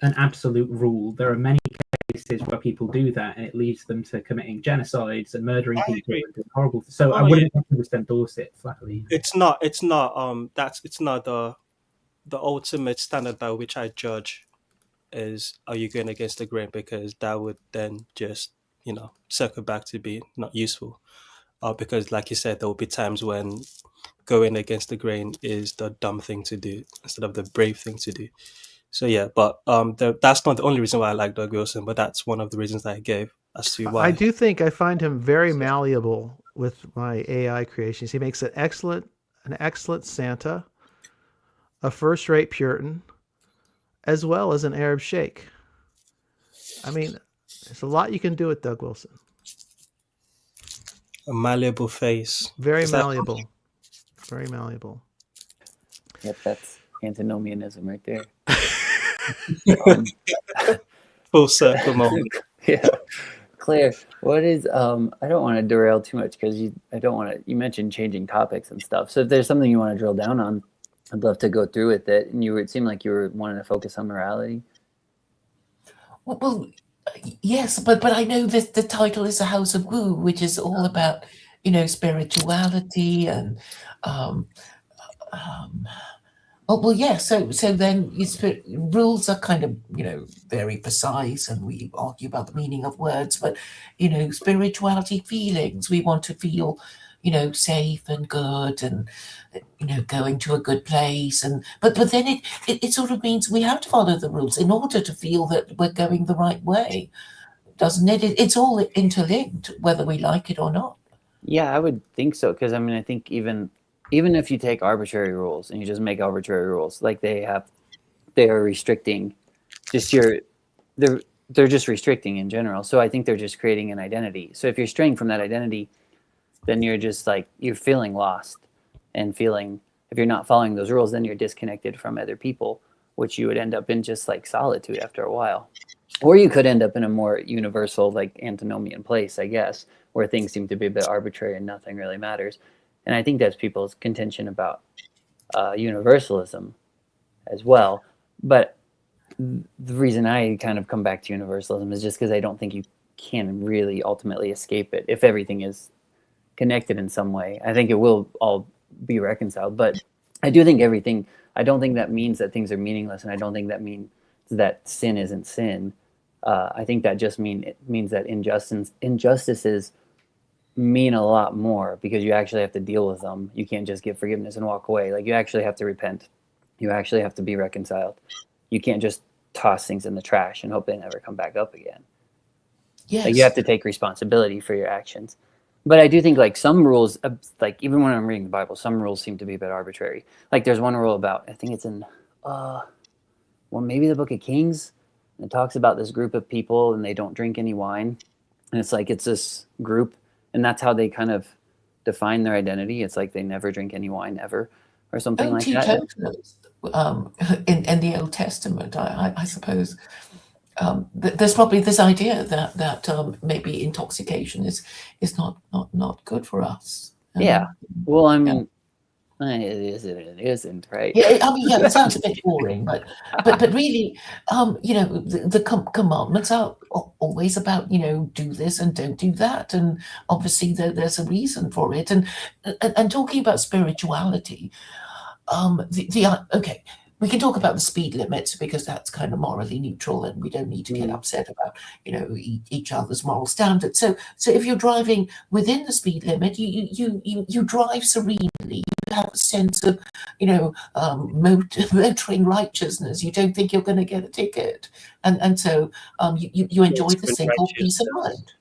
absolute rule. There are many cases where people do that and it leads them to committing genocides and murdering people and doing horrible things. So I wouldn't just endorse it flatly. It's not the ultimate standard by which I judge is, are you going against the grain, because that would then just circle back to be not useful, because like you said, there will be times when going against the grain is the dumb thing to do instead of the brave thing to do. So yeah, but that's not the only reason why I like Doug Wilson, but that's one of the reasons that I gave as to why. I do think I find him very malleable with my AI creations. He makes an excellent Santa, a first-rate Puritan, as well as an Arab sheikh. I mean, there's a lot you can do with Doug Wilson. A malleable face. Very malleable. Very malleable. Yep, that's antinomianism right there. Full circle moment. Yeah. Claire, what is I don't want to derail too much because you mentioned changing topics and stuff. So if there's something you want to drill down on, I'd love to go through with it. And it seemed like you were wanting to focus on morality. Well, yes, but I know that the title is A House of Wu, which is all about, spirituality and So then rules are kind of, very precise, and we argue about the meaning of words, but, spirituality, feelings, we want to feel, safe and good and, going to a good place. But then it sort of means we have to follow the rules in order to feel that we're going the right way, doesn't it? It's all interlinked, whether we like it or not. Yeah, I would think so. Because I think even if you take arbitrary rules and you just make arbitrary rules, like they are restricting just they're just restricting in general. So I think they're just creating an identity. So if you're straying from that identity, then you're just like, you're feeling lost and feeling, if you're not following those rules, then you're disconnected from other people, which you would end up in just like solitude after a while. Or you could end up in a more universal, like antinomian place, I guess, where things seem to be a bit arbitrary and nothing really matters. And I think that's people's contention about universalism as well. But the reason I kind of come back to universalism is just because I don't think you can really ultimately escape it. If everything is connected in some way, I think it will all be reconciled. But I do think I don't think that means that things are meaningless, and I don't think that means that sin isn't sin. I think that just means that injustices mean a lot more because you actually have to deal with them. You can't just give forgiveness and walk away. Like, you actually have to repent. You actually have to be reconciled. You can't just toss things in the trash and hope they never come back up again. Yes. Like, you have to take responsibility for your actions. But I do think like some rules, like even when I'm reading the Bible, some rules seem to be a bit arbitrary. Like there's one rule about, I think it's in, maybe the Book of Kings. And it talks about this group of people and they don't drink any wine. And it's like, it's this group, and that's how they kind of define their identity. It's like they never drink any wine ever, or something like that. In the Old Testament, I suppose there's probably this idea that maybe intoxication is not good for us. Yeah. Well, I mean, it is and it isn't, right? Yeah, I mean, it sounds a bit boring, but really, the commandments are always about, do this and don't do that, and obviously there's a reason for it. And talking about spirituality, okay, we can talk about the speed limits because that's kind of morally neutral, and we don't need to get upset about, each other's moral standards. So if you're driving within the speed limit, you drive serenely. You have a sense of, motoring righteousness. You don't think you're going to get a ticket, and so you enjoy the single peace of mind.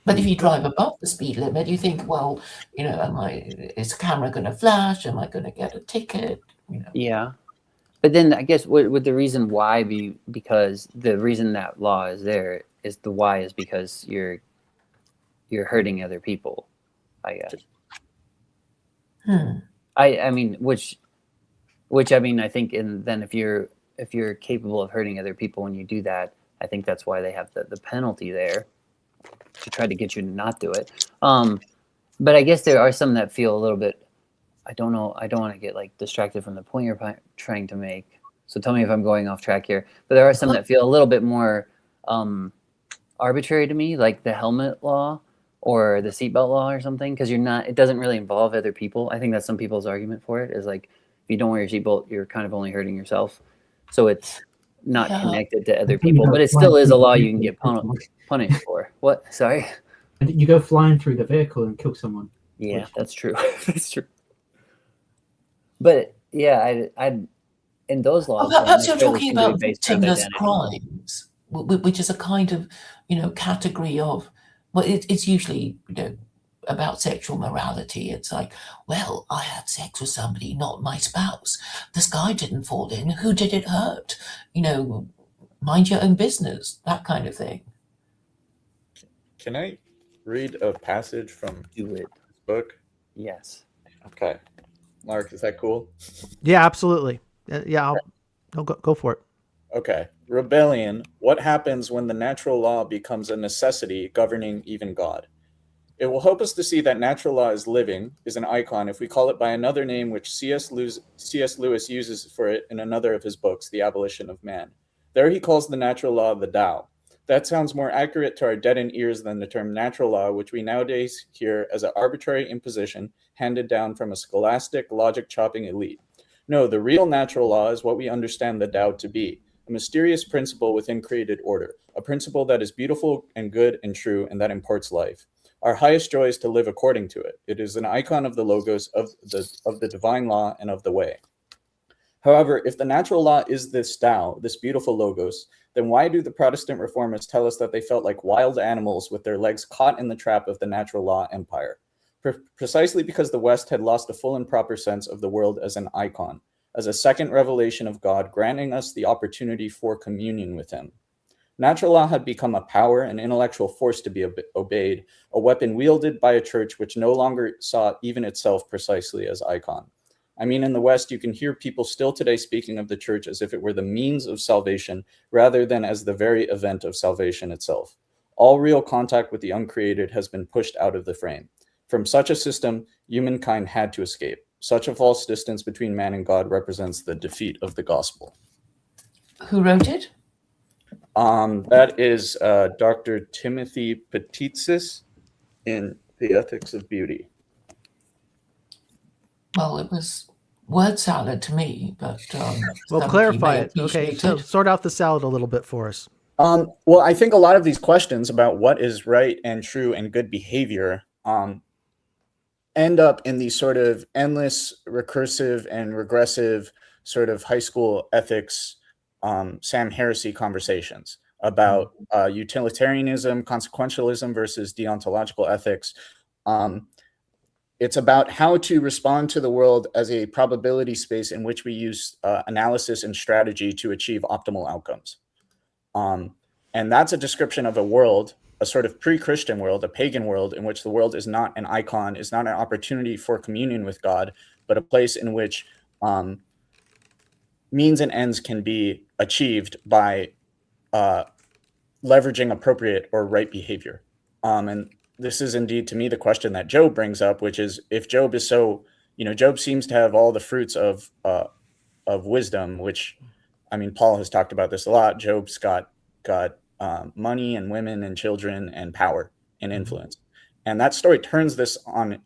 But if you drive above the speed limit, you think, well, is the camera going to flash? Am I going to get a ticket? Yeah. But then I guess would the reason why be because the reason that law is there is the why is because you're hurting other people, I guess. I mean, which I mean, I think, and then if you're capable of hurting other people when you do that, I think that's why they have the penalty there to try to get you to not do it. But I guess there are some that feel a little bit. I don't know. I don't want to get like distracted from the point you're trying to make. So tell me if I'm going off track here. But there are some that feel a little bit more arbitrary to me, like the helmet law or the seatbelt law or something, because it doesn't really involve other people. I think that's some people's argument for it, is like, if you don't wear your seatbelt, you're kind of only hurting yourself. So it's not connected to other people, but it still is a law you can get punished for. What? Sorry? And you go flying through the vehicle and kill someone. Yeah, that's true. That's true. But yeah, I in those laws. Perhaps you're talking about victimless crimes, which is a kind of, category of, well, it's usually, about sexual morality. It's like, well, I had sex with somebody, not my spouse. The sky didn't fall in. Who did it hurt? Mind your own business, that kind of thing. Can I read a passage from this book? Yes. Okay. Mark, is that cool? Yeah, absolutely. Yeah, I'll go for it. Okay. Rebellion. What happens when the natural law becomes a necessity governing even God? It will help us to see that natural law is living, is an icon, if we call it by another name which C.S. Lewis uses for it in another of his books, The Abolition of Man. There he calls the natural law the Tao. That sounds more accurate to our deadened ears than the term natural law, which we nowadays hear as an arbitrary imposition handed down from a scholastic, logic-chopping elite. No, the real natural law is what we understand the Tao to be, a mysterious principle within created order, a principle that is beautiful and good and true and that imparts life. Our highest joy is to live according to it. It is an icon of the logos, of the divine law, and of the way. However, if the natural law is this Tao, this beautiful logos, then why do the Protestant reformers tell us that they felt like wild animals with their legs caught in the trap of the natural law empire? Precisely because the West had lost a full and proper sense of the world as an icon, as a second revelation of God, granting us the opportunity for communion with him. Natural law had become a power, an intellectual force to be obeyed, a weapon wielded by a church which no longer saw even itself precisely as icon. I mean, in the West, you can hear people still today speaking of the church as if it were the means of salvation rather than as the very event of salvation itself. All real contact with the uncreated has been pushed out of the frame. From such a system, humankind had to escape. Such a false distance between man and God represents the defeat of the gospel. Who wrote it? That is Dr. Timothy Petitsis in The Ethics of Beauty. Well, it was word salad to me, but well, clarify it. Okay, so sort out the salad a little bit for us. Well, I think a lot of these questions about what is right and true and good behavior end up in these sort of endless, recursive, and regressive sort of high school ethics, Sam Heresy conversations about utilitarianism, consequentialism versus deontological ethics. It's about how to respond to the world as a probability space in which we use analysis and strategy to achieve optimal outcomes. And that's a description of a world, a sort of pre-Christian world, a pagan world, in which the world is not an icon, is not an opportunity for communion with God, but a place in which means and ends can be achieved by leveraging appropriate or right behavior. And this is indeed, to me, the question that Job brings up, which is, if Job is so, Job seems to have all the fruits of wisdom, which, I mean, Paul has talked about this a lot. Job's got money and women and children and power and influence. And that story turns this on,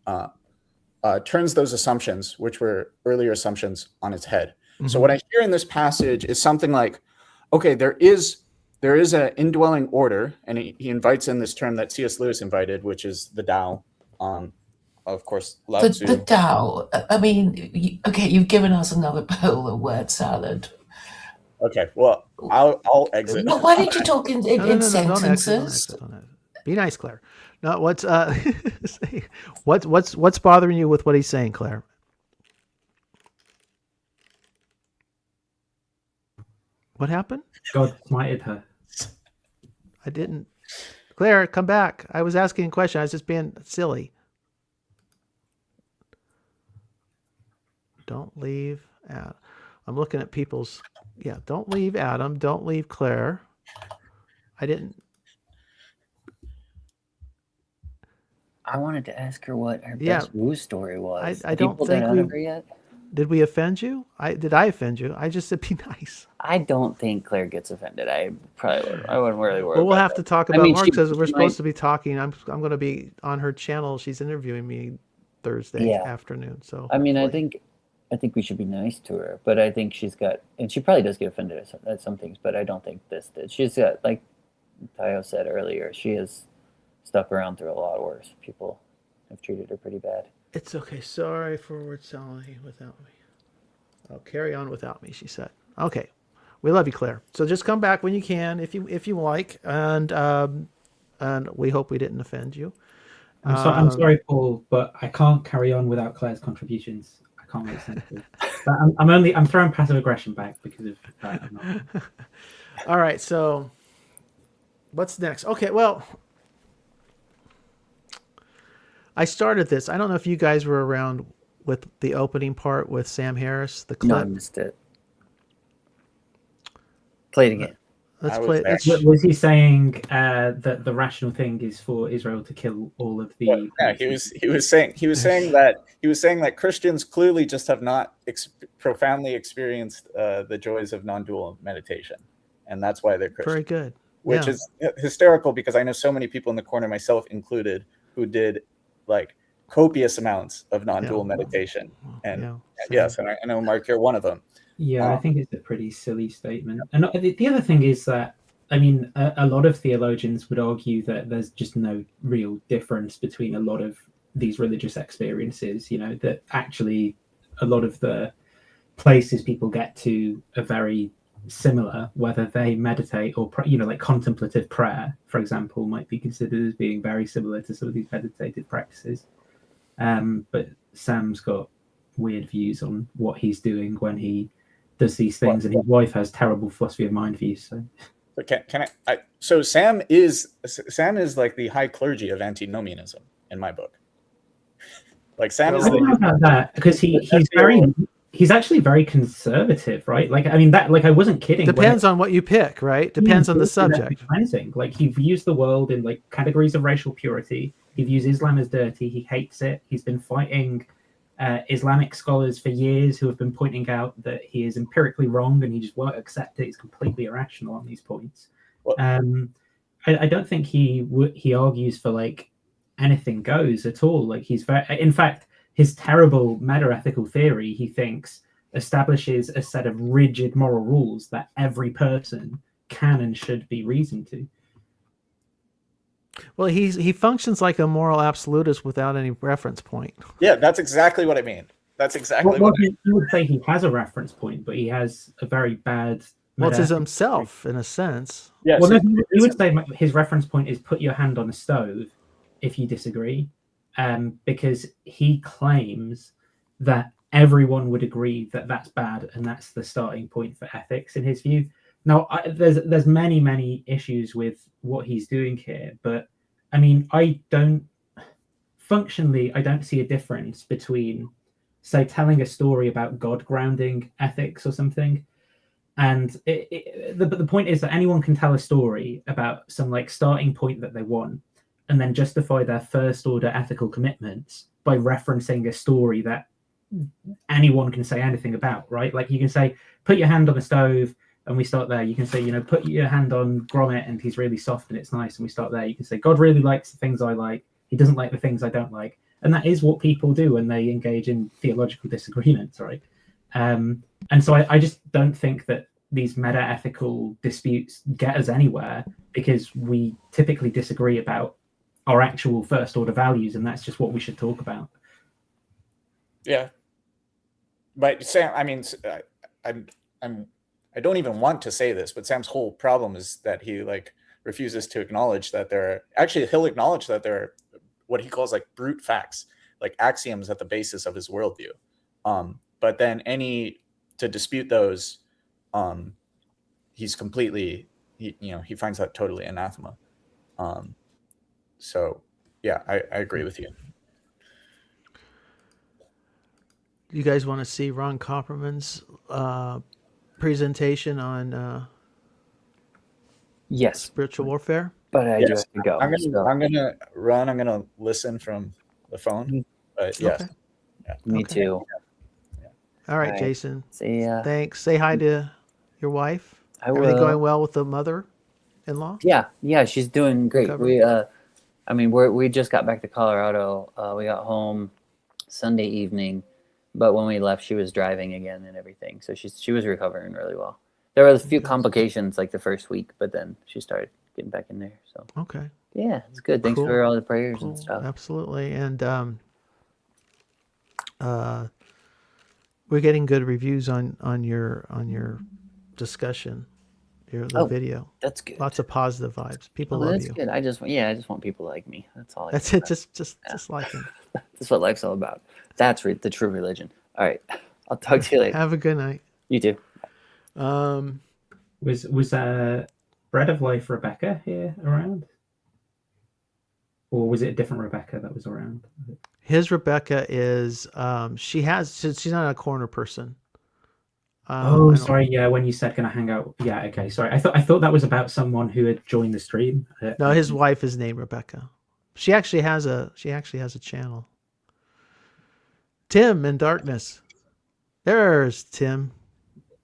turns those assumptions, which were earlier assumptions, on its head. Mm-hmm. So what I hear in this passage is something like, okay, there is an indwelling order, and he invites in this term that C.S. Lewis invited, which is the Tao. Of course, Lao Tzu. The Tao. I mean, you've given us another bowl of word salad. Okay, well, I'll exit. Well, why don't you talk in sentences? Don't exit. Be nice, Claire. No, what's bothering you with what he's saying, Claire? What happened? God smited her. I didn't. Claire, come back. I was asking a question. I was just being silly. Don't leave. I'm looking at people's. Yeah, don't leave Adam. Don't leave Claire. I didn't. I wanted to ask her what her best woo story was. I don't think we her yet. Did we offend you? Did I offend you? I just said be nice. I don't think Claire gets offended. I wouldn't really worry. Well, we'll have to talk about Mark because we're supposed to be talking. I'm going to be on her channel. She's interviewing me Thursday afternoon. So I mean, hopefully. I think we should be nice to her, but I think she's got, and she probably does get offended at some things, but I don't think this did. She's got, like Tayo said earlier, she has stuck around through a lot worse. People have treated her pretty bad. It's okay. Sorry for word salary without me. I'll carry on without me, she said. Okay. We love you, Claire. So just come back when you can, if you like, and we hope we didn't offend you. I'm sorry, Paul, but I can't carry on without Claire's contributions. I can't make sense of it. I'm throwing passive aggression back because of that. All right, so what's next? Okay, well, I started this. I don't know if you guys were around with the opening part with Sam Harris, the clip. No, I missed it. Play it again. Let's play it. Was he saying that the rational thing is for Israel to kill all of the? Well, yeah, he was saying that Christians clearly just have not profoundly experienced the joys of non-dual meditation, and that's why they're Christian. Very good. Which is hysterical because I know so many people in the corner, myself included, who did like copious amounts of non-dual meditation, and yes, and I know Mark, you're one of them. Yeah, I think it's a pretty silly statement. And the other thing is that, I mean, a lot of theologians would argue that there's just no real difference between a lot of these religious experiences, you know, that actually a lot of the places people get to are very similar, whether they meditate or, you know, like contemplative prayer, for example, might be considered as being very similar to some of these meditative practices. But Sam's got weird views on what he's doing when he does these things, and his wife has terrible philosophy of mind views. So, can I? So Sam is like the high clergy of antinomianism in my book. Like Sam is. I don't know about that because he's actually very conservative, right? Like, I mean, that, like, I wasn't kidding. Depends on what you pick, right? Depends on the subject. Like, he views the world in like categories of racial purity. He views Islam as dirty. He hates it. He's been fighting Islamic scholars for years who have been pointing out that he is empirically wrong and he just won't accept it. He's completely irrational on these points. I don't think he argues for like anything goes at all. Like, he's in fact, his terrible meta-ethical theory, he thinks, establishes a set of rigid moral rules that every person can and should be reasoned to. Well, he functions like a moral absolutist without any reference point. Yeah, that's exactly what I mean. That's exactly what I mean. He would say he has a reference point, but he has a very bad... Well, it's himself, in a sense. Yeah, well, no, he would say his reference point is put your hand on a stove if you disagree, because he claims that everyone would agree that that's bad, and that's the starting point for ethics in his view. Now, there's many issues with what he's doing here, but I mean, I don't see a difference between, say, telling a story about God grounding ethics or something, and the point is that anyone can tell a story about some like starting point that they want, and then justify their first order ethical commitments by referencing a story that anyone can say anything about, right? Like, you can say, put your hand on a stove, and we start there. You can say, you know, put your hand on Gromit and he's really soft and it's nice, and we start there. You can say, God really likes the things I like. He doesn't like the things I don't like. And that is what people do when they engage in theological disagreements, right? And so I just don't think that these meta-ethical disputes get us anywhere, because we typically disagree about our actual first order values, and that's just what we should talk about. Yeah. But Sam, I mean, I don't even want to say this, but Sam's whole problem is that he like refuses to acknowledge that he'll acknowledge that there are what he calls like brute facts, like axioms at the basis of his worldview. But then to dispute those, he's completely, he finds that totally anathema. So yeah, I agree with you. You guys want to see Ron Copperman's presentation on Yes, spiritual warfare? but I do Yes, have to go. I'm so. gonna listen from the phone. But yes, Okay. Me Okay. too. All right, All right. Jason. See ya. Thanks. Say hi to your wife. I Everything will. going well with the mother-in-law? Yeah, she's doing great. Recovery? We just got back to Colorado. We got home Sunday evening, but when we left, she was driving again and everything. So she was recovering really well. There were a few complications like the first week, but then she started getting back in there. So Okay. yeah, it's good. Thanks Cool. for all the prayers Cool. and stuff. Absolutely. And we're getting good reviews on your discussion, the video. That's good. Lots of positive vibes. People love That's you. good. I just want people to like me. That's all. That's it. Just like him. That's what life's all about. That's the true religion. All right, I'll talk to you later. Have a good night. You too. Was Bread of Life Rebecca here around? Or was it a different Rebecca that was around? His Rebecca is she's not a corner person. Sorry. Yeah, when you said, "Can I hang out?" Yeah, okay. Sorry, I thought that was about someone who had joined the stream. No, his wife is named Rebecca. She actually has a channel. Tim in darkness. There's Tim.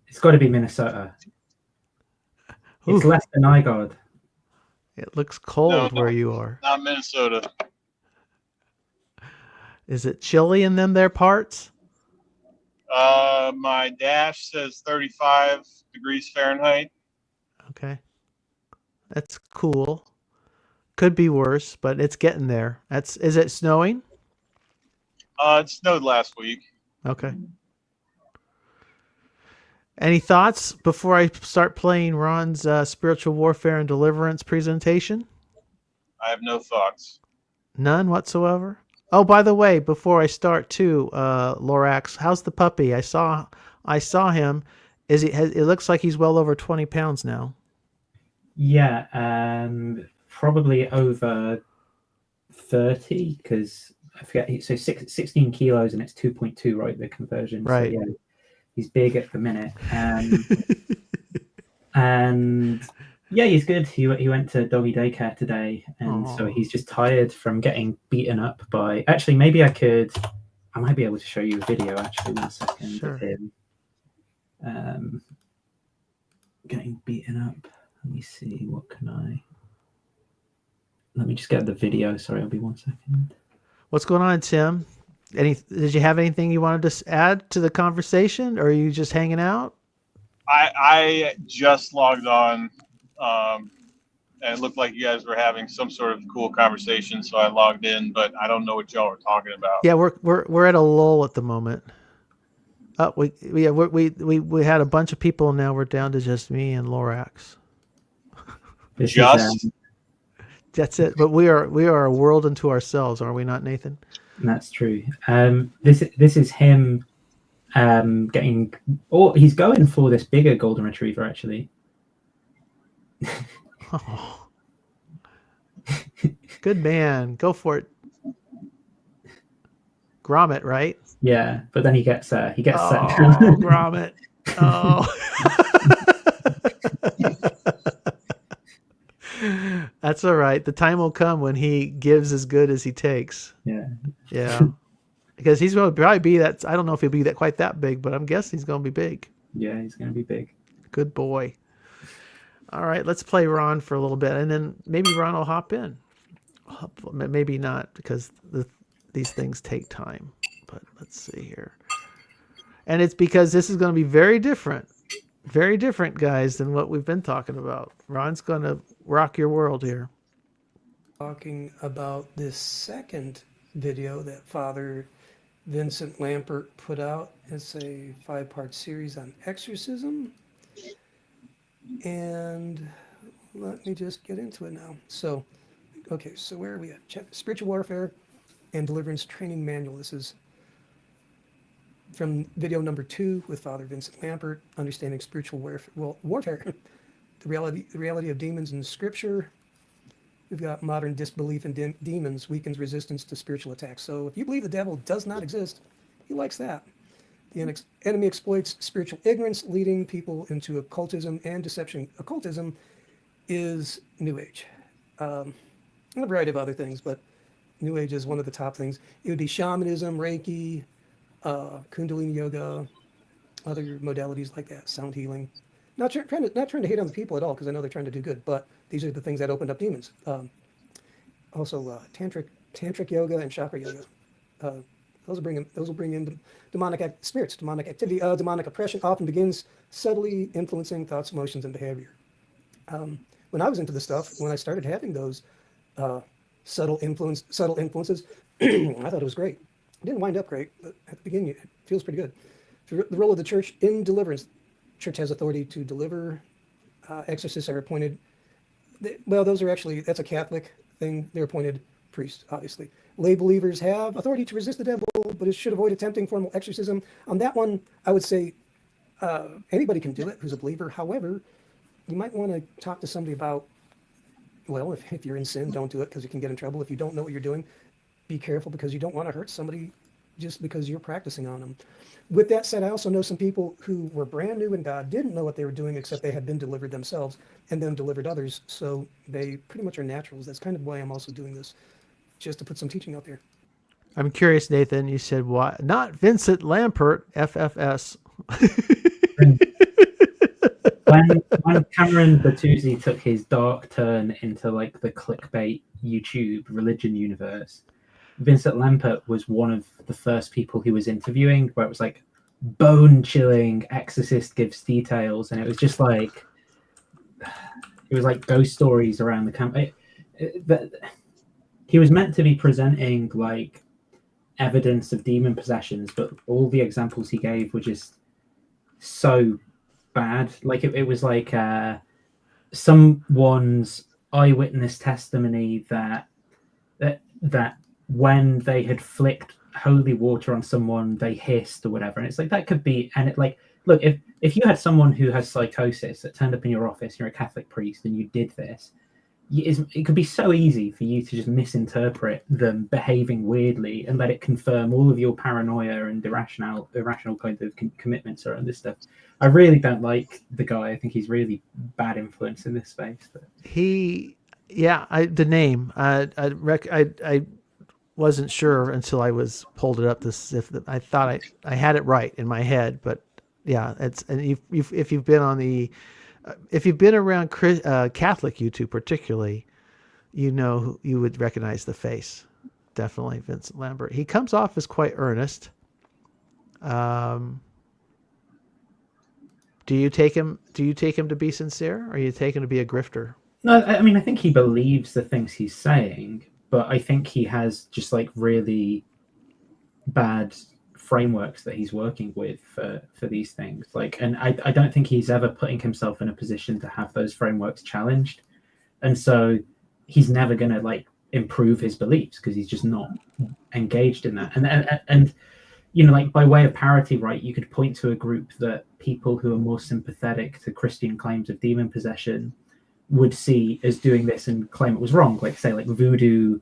It's got to be Minnesota. It's Ooh. less than iGod. It looks cold where you are. Not Minnesota. Is it chilly in them there parts? My dash says 35 degrees Fahrenheit. Okay. That's cool. Could be worse, but it's getting there. Is it snowing? It snowed last week. Okay. Any thoughts before I start playing Ron's spiritual warfare and deliverance presentation? I have no thoughts. None whatsoever. Oh, by the way, before I start too, Lorax, how's the puppy? I saw him. It looks like he's well over 20 pounds now. Yeah, probably over 30 because I forget. So 16 kilos and it's 2.2, right? The conversion. Right. So, yeah, he's big at the minute. And yeah, he's good. He went to doggy daycare today, and so he's just tired from getting beaten up by. Actually, maybe I might be able to show you a video. Actually, 1 second Sure. of him getting beaten up. Let me see. What can I? Let me just get the video. Sorry, I'll be 1 second. What's going on, Tim? Did you have anything you wanted to add to the conversation, or are you just hanging out? I just logged on, and it looked like you guys were having some sort of cool conversation, so I logged in, but I don't know what y'all were talking about. Yeah, we're at a lull at the moment. We had a bunch of people, and now we're down to just me and Lorax. That's it. But we are a world unto ourselves, are we not, Nathan? That's true. This is him getting. Oh, he's going for this bigger golden retriever actually. Oh. Good man. Go for it. Grommet, right? Yeah, but then he gets set down. Grommet. Oh. That's all right. The time will come when he gives as good as he takes. Yeah. Yeah. Because he's going to probably be that. I don't know if he'll be that quite that big, but I'm guessing he's going to be big. Yeah, he's going to be big. Good boy. All right, let's play Ron for a little bit, and then maybe Ron will hop in. Maybe not, because these things take time. But let's see here. And it's because this is going to be very different, guys, than what we've been talking about. Ron's going to rock your world here. Talking about this second video that Father Vincent Lampert put out. It's a 5-part series on exorcism. And let me just get into it now. So, okay, so where are we at? Spiritual Warfare and Deliverance Training Manual. This is from video number 2 with Father Vincent Lampert, Understanding Spiritual Warfare, the reality of demons in Scripture. We've got modern disbelief in demons weakens resistance to spiritual attacks. So if you believe the devil does not exist, he likes that. The enemy exploits spiritual ignorance, leading people into occultism and deception. Occultism is New Age. And a variety of other things, but New Age is one of the top things. It would be shamanism, Reiki, Kundalini yoga, other modalities like that, sound healing. Not trying to hate on the people at all, because I know they're trying to do good, but these are the things that opened up demons. Also, tantric yoga and chakra yoga. Those will bring in demonic spirits, demonic activity. Demonic oppression often begins subtly influencing thoughts, emotions, and behavior. When I was into this stuff, when I started having those subtle influences, I thought it was great. It didn't wind up great, but at the beginning, it feels pretty good. The role of the church in deliverance. Church has authority to deliver. Exorcists are appointed. That's a Catholic thing. They're appointed priests, obviously. Lay believers have authority to resist the devil, but it should avoid attempting formal exorcism. On that one, I would say anybody can do it who's a believer. However, you might want to talk to somebody about, well, if you're in sin, don't do it because you can get in trouble. If you don't know what you're doing, be careful because you don't want to hurt somebody just because you're practicing on them. With that said, I also know some people who were brand new in God, didn't know what they were doing except they had been delivered themselves and then delivered others. So they pretty much are naturals. That's kind of why I'm also doing this, just to put some teaching out there. I'm curious, Nathan, you said why not Vincent Lampert, FFS. when Cameron Bertuzzi took his dark turn into like the clickbait YouTube religion universe, Vincent Lampert was one of the first people he was interviewing, where it was like bone-chilling exorcist gives details, and it was just like ghost stories around the camp. He was meant to be presenting like evidence of demon possessions, but all the examples he gave were just so bad. Like it was like someone's eyewitness testimony that when they had flicked holy water on someone, they hissed or whatever. And it's like, that could be, and it like, look, if you had someone who has psychosis that turned up in your office, you're a Catholic priest, and you did this, it could be so easy for you to just misinterpret them behaving weirdly and let it confirm all of your paranoia and irrational kind of commitments around this stuff. I really don't like the guy. I think he's really bad influence in this space. But the name. I wasn't sure until I pulled it up to see if I thought I had it right in my head, but yeah, if you've been on the if you've been around Catholic YouTube particularly, you would recognize the face. Definitely Vincent Lampert. He comes off as quite earnest. Do you take him to be sincere, or you take him to be a grifter? No, I mean, I think he believes the things he's saying, but I think he has just like really bad frameworks that he's working with for these things. Like, and I don't think he's ever putting himself in a position to have those frameworks challenged. And so he's never going to like improve his beliefs because he's just not engaged in that. And like by way of parity, right, you could point to a group that people who are more sympathetic to Christian claims of demon possession would see as doing this and claim it was wrong, like say like voodoo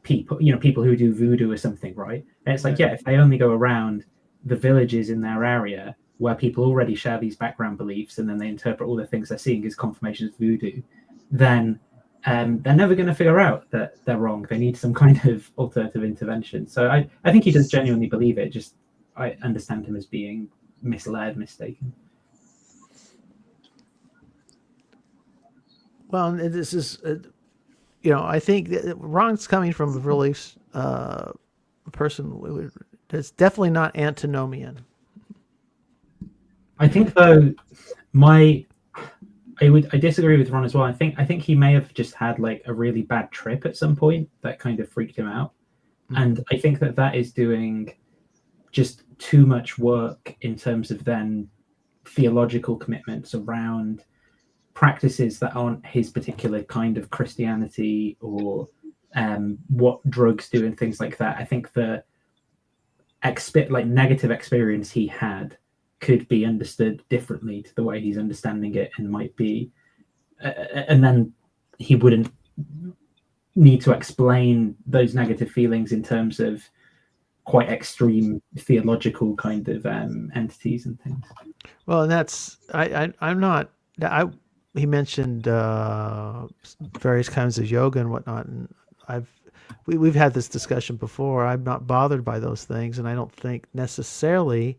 people, people who do voodoo or something, right? And it's like, yeah, if they only go around the villages in their area where people already share these background beliefs and then they interpret all the things they're seeing as confirmation of voodoo, then they're never going to figure out that they're wrong. They need some kind of alternative intervention. So I think he does genuinely believe it, just I understand him as being misled, mistaken. Well, this is, I think Ron's coming from a really person that's definitely not antinomian. I think though, I disagree with Ron as well. I think he may have just had like a really bad trip at some point that kind of freaked him out, and I think that is doing just too much work in terms of then theological commitments around practices that aren't his particular kind of Christianity, or what drugs do and things like that. I think the negative experience he had could be understood differently to the way he's understanding it, and might be, and then he wouldn't need to explain those negative feelings in terms of quite extreme theological kind of entities and things. Well, and that's I'm not. He mentioned various kinds of yoga and whatnot, and we've had this discussion before. I'm not bothered by those things, and I don't think necessarily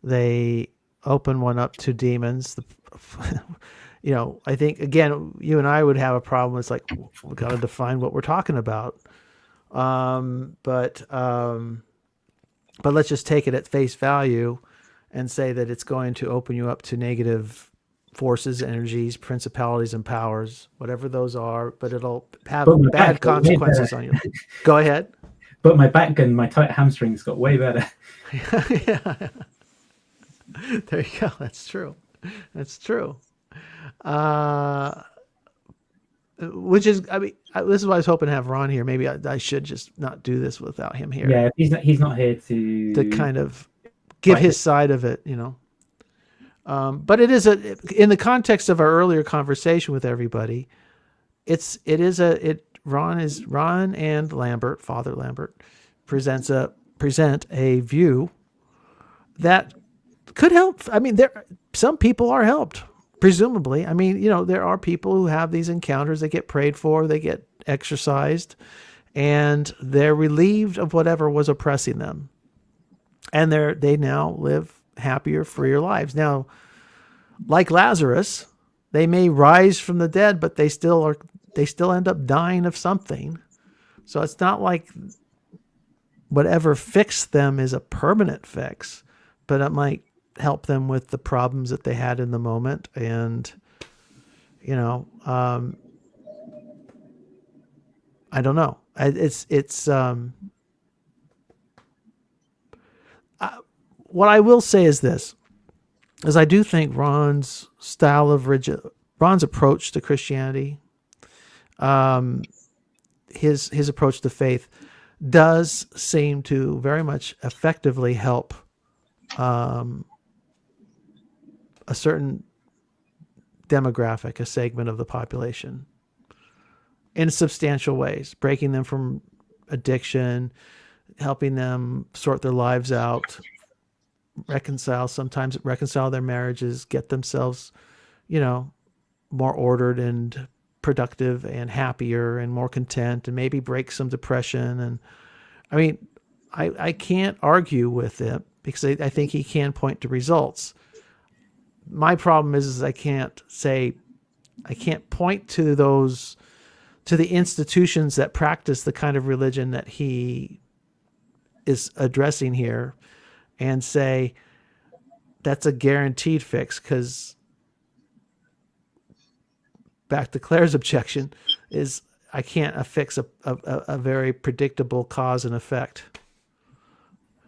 they open one up to demons. I think, again, you and I would have a problem. It's like, we got to define what we're talking about. But let's just take it at face value and say that it's going to open you up to negative forces, energies, principalities, and powers, whatever those are, but it'll have bad consequences on you. Go ahead. But my back and my tight hamstrings got way better. Yeah. There you go. That's true. Which is, this is why I was hoping to have Ron here. Maybe I should just not do this without him here. Yeah, he's not here to kind of give his side of it, But it is in the context of our earlier conversation with everybody, Ron and Lambert, Father Lambert, present a view that could help. Some people are helped, presumably. There are people who have these encounters, they get prayed for, they get exercised, and they're relieved of whatever was oppressing them. And they now live happier, freer lives. Now, like Lazarus, they may rise from the dead, but they still end up dying of something. So it's not like whatever fixed them is a permanent fix, but it might help them with the problems that they had in the moment. And, I don't know. What I will say is this, is I do think Ron's approach to Christianity, his approach to faith, does seem to very much effectively help a certain demographic, a segment of the population, in substantial ways, breaking them from addiction, helping them sort their lives out, reconcile their marriages, get themselves, more ordered and productive and happier and more content, and maybe break some depression. And I can't argue with it, because I think he can point to results. My problem is I can't point to the institutions that practice the kind of religion that he is addressing here and say that's a guaranteed fix, because back to Claire's objection is I can't affix a very predictable cause and effect.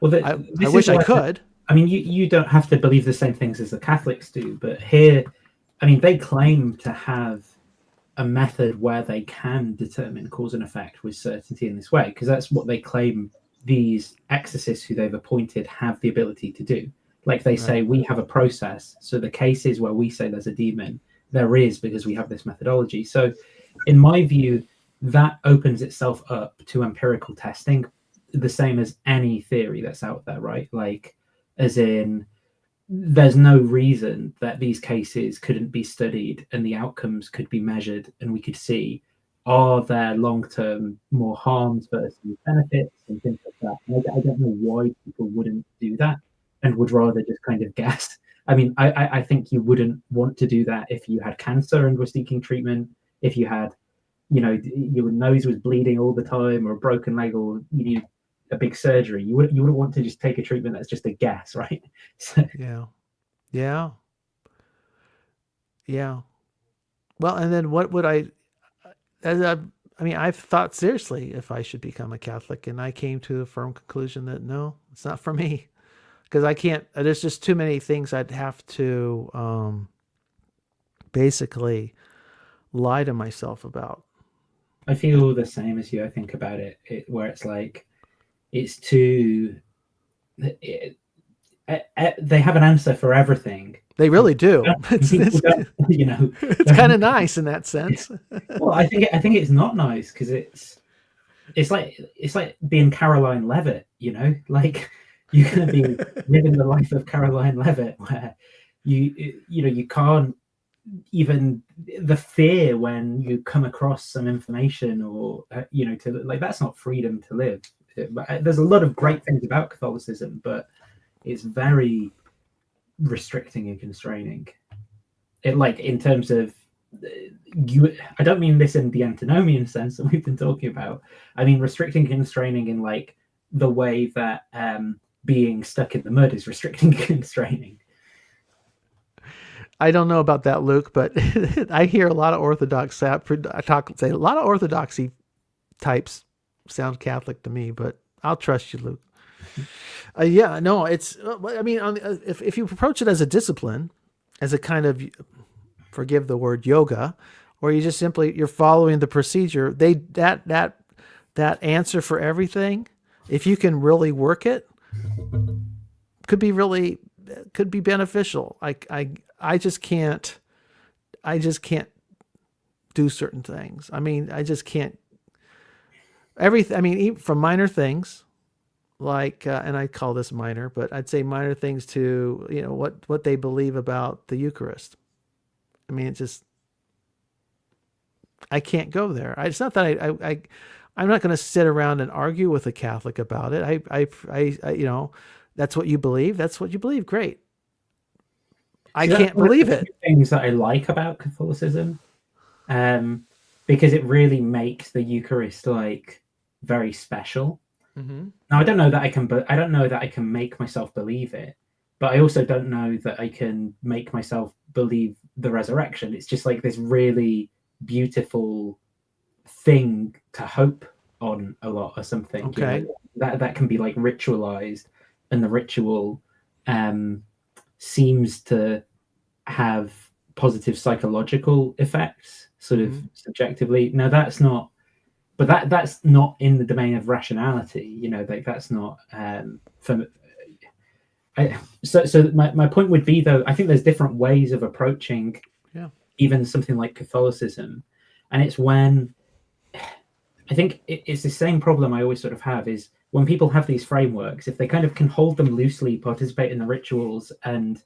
Well, I wish I could. You don't have to believe the same things as the Catholics do, but here, they claim to have a method where they can determine cause and effect with certainty in this way, because that's what they claim these exorcists who they've appointed have the ability to do. Like they say, we have a process. So the cases where we say there's a demon, there is, because we have this methodology. So in my view, that opens itself up to empirical testing, the same as any theory that's out there, right? Like, as in, there's no reason that these cases couldn't be studied and the outcomes could be measured, and we could see, are there long-term more harms versus benefits and things like that. And I don't know why people wouldn't do that and would rather just kind of guess. I think you wouldn't want to do that if you had cancer and were seeking treatment, if you had, your nose was bleeding all the time, or a broken leg, or you need a big surgery. You wouldn't want to just take a treatment that's just a guess, right? So, yeah. Well, and then what would I've thought seriously if I should become a Catholic, and I came to a firm conclusion that no, it's not for me, because I can't. There's just too many things I'd have to basically lie to myself about. I feel the same as you. I think about where it's like it's too. They have an answer for everything. They really do. It's kind of nice in that sense. Well, I think it's not nice because it's like being Caroline Levitt. Like you're going to be living the life of Caroline Levitt, where you can't even the fear when you come across some information or to like that's not freedom to live. There's a lot of great things about Catholicism, but it's very restricting and constraining. It like in terms of I don't mean this in the antinomian sense that we've been talking about. I mean restricting and constraining in like the way that being stuck in the mud is restricting and constraining. I don't know about that, Luke, but I hear a lot of Orthodox say a lot of Orthodoxy types sound Catholic to me, but I'll trust you, Luke. Yeah, no, it's. I mean, if you approach it as a discipline, as a kind of, forgive the word, yoga, or you just simply you're following the procedure, that answer for everything, if you can really work it, could be beneficial. I just can't do certain things. I mean, I just can't. Everything. I mean, even from minor things, like, and I call this minor, but I'd say minor things to what they believe about the Eucharist. I mean, I can't go there. It's not that I'm not going to sit around and argue with a Catholic about it. I that's what you believe. That's what you believe. Great. I can't believe it. Things that I like about Catholicism, because it really makes the Eucharist like very special. Mm-hmm. Now I don't know that I can make myself believe it, but I also don't know that I can make myself believe the resurrection. It's just like this really beautiful thing to hope on a lot or something. Okay. That can be like ritualized, and the ritual seems to have positive psychological effects sort of subjectively. Now that's not in the domain of rationality, like that's not so my point would be, though, I think there's different ways of approaching even something like Catholicism, and it's when I think it's the same problem I always sort of have is when people have these frameworks, if they kind of can hold them loosely, participate in the rituals and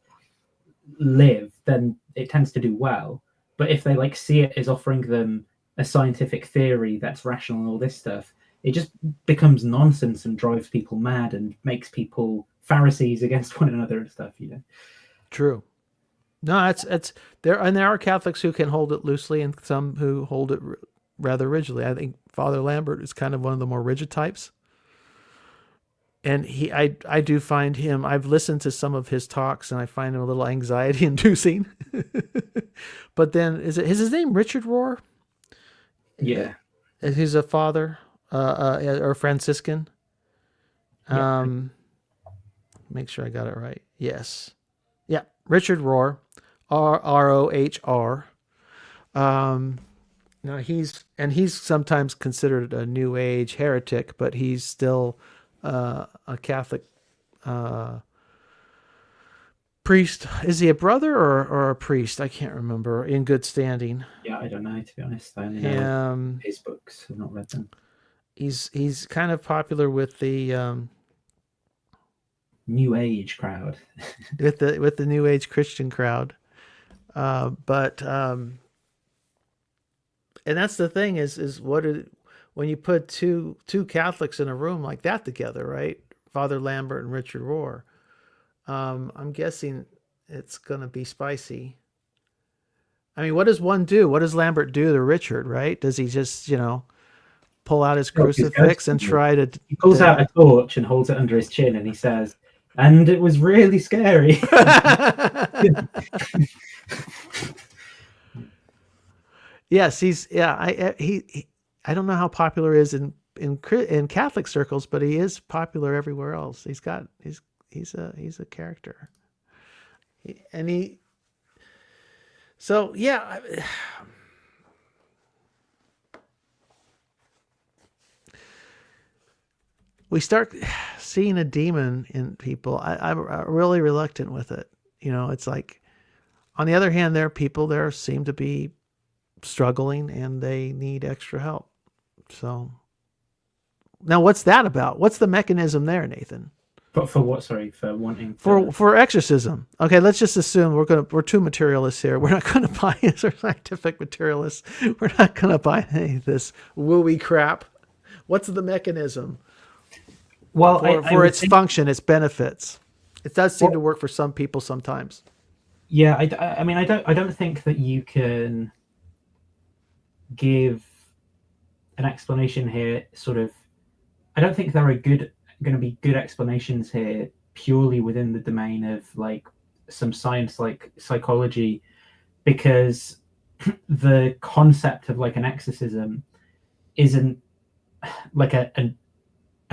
live, then it tends to do well. But if they like see it as offering them a scientific theory that's rational and all this stuff, it just becomes nonsense and drives people mad and makes people Pharisees against one another and stuff. True. No, it's there, and there are Catholics who can hold it loosely, and some who hold it rather rigidly. I think Father Lambert is kind of one of the more rigid types. And I do find him, I've listened to some of his talks and I find him a little anxiety inducing. But then is his name Richard Rohr? Yeah. He's a father, or Franciscan. Make sure I got it right. Yes. Yeah. Richard Rohr, Rohr. Now he's sometimes considered a New Age heretic, but he's still a Catholic priest. Is he a brother or a priest? I can't remember. In good standing. Yeah, I don't know, to be honest. I only know his books. I've not read them. He's kind of popular with the New Age crowd. with the New Age Christian crowd. But and that's the thing is when you put two Catholics in a room like that together, right? Father Lambert and Richard Rohr. I'm guessing it's going to be spicy. I mean, what does one do? What does Lambert do to Richard, right? Does he just, pull out his crucifix and try to... He pulls out a torch and holds it under his chin and he says, and it was really scary. Yes, I don't know how popular he is in Catholic circles, but he is popular everywhere else. He's a character, So yeah, we start seeing a demon in people. I'm really reluctant with it. You know, it's like, on the other hand, there are people there seem to be struggling and they need extra help. So now, what's that about? What's the mechanism there, Nathan? But for what? Sorry, for wanting for exorcism. Okay, let's just assume we're two materialists here. We're not going to buy as scientific materialists. We're not going to buy any of this wooey crap. What's the mechanism? Well, for its function, its benefits. It does seem to work for some people sometimes. Yeah, I mean, I don't think that you can give an explanation here. Sort of, I don't think there are going to be good explanations here purely within the domain of like some science like psychology, because the concept of like an exorcism isn't like a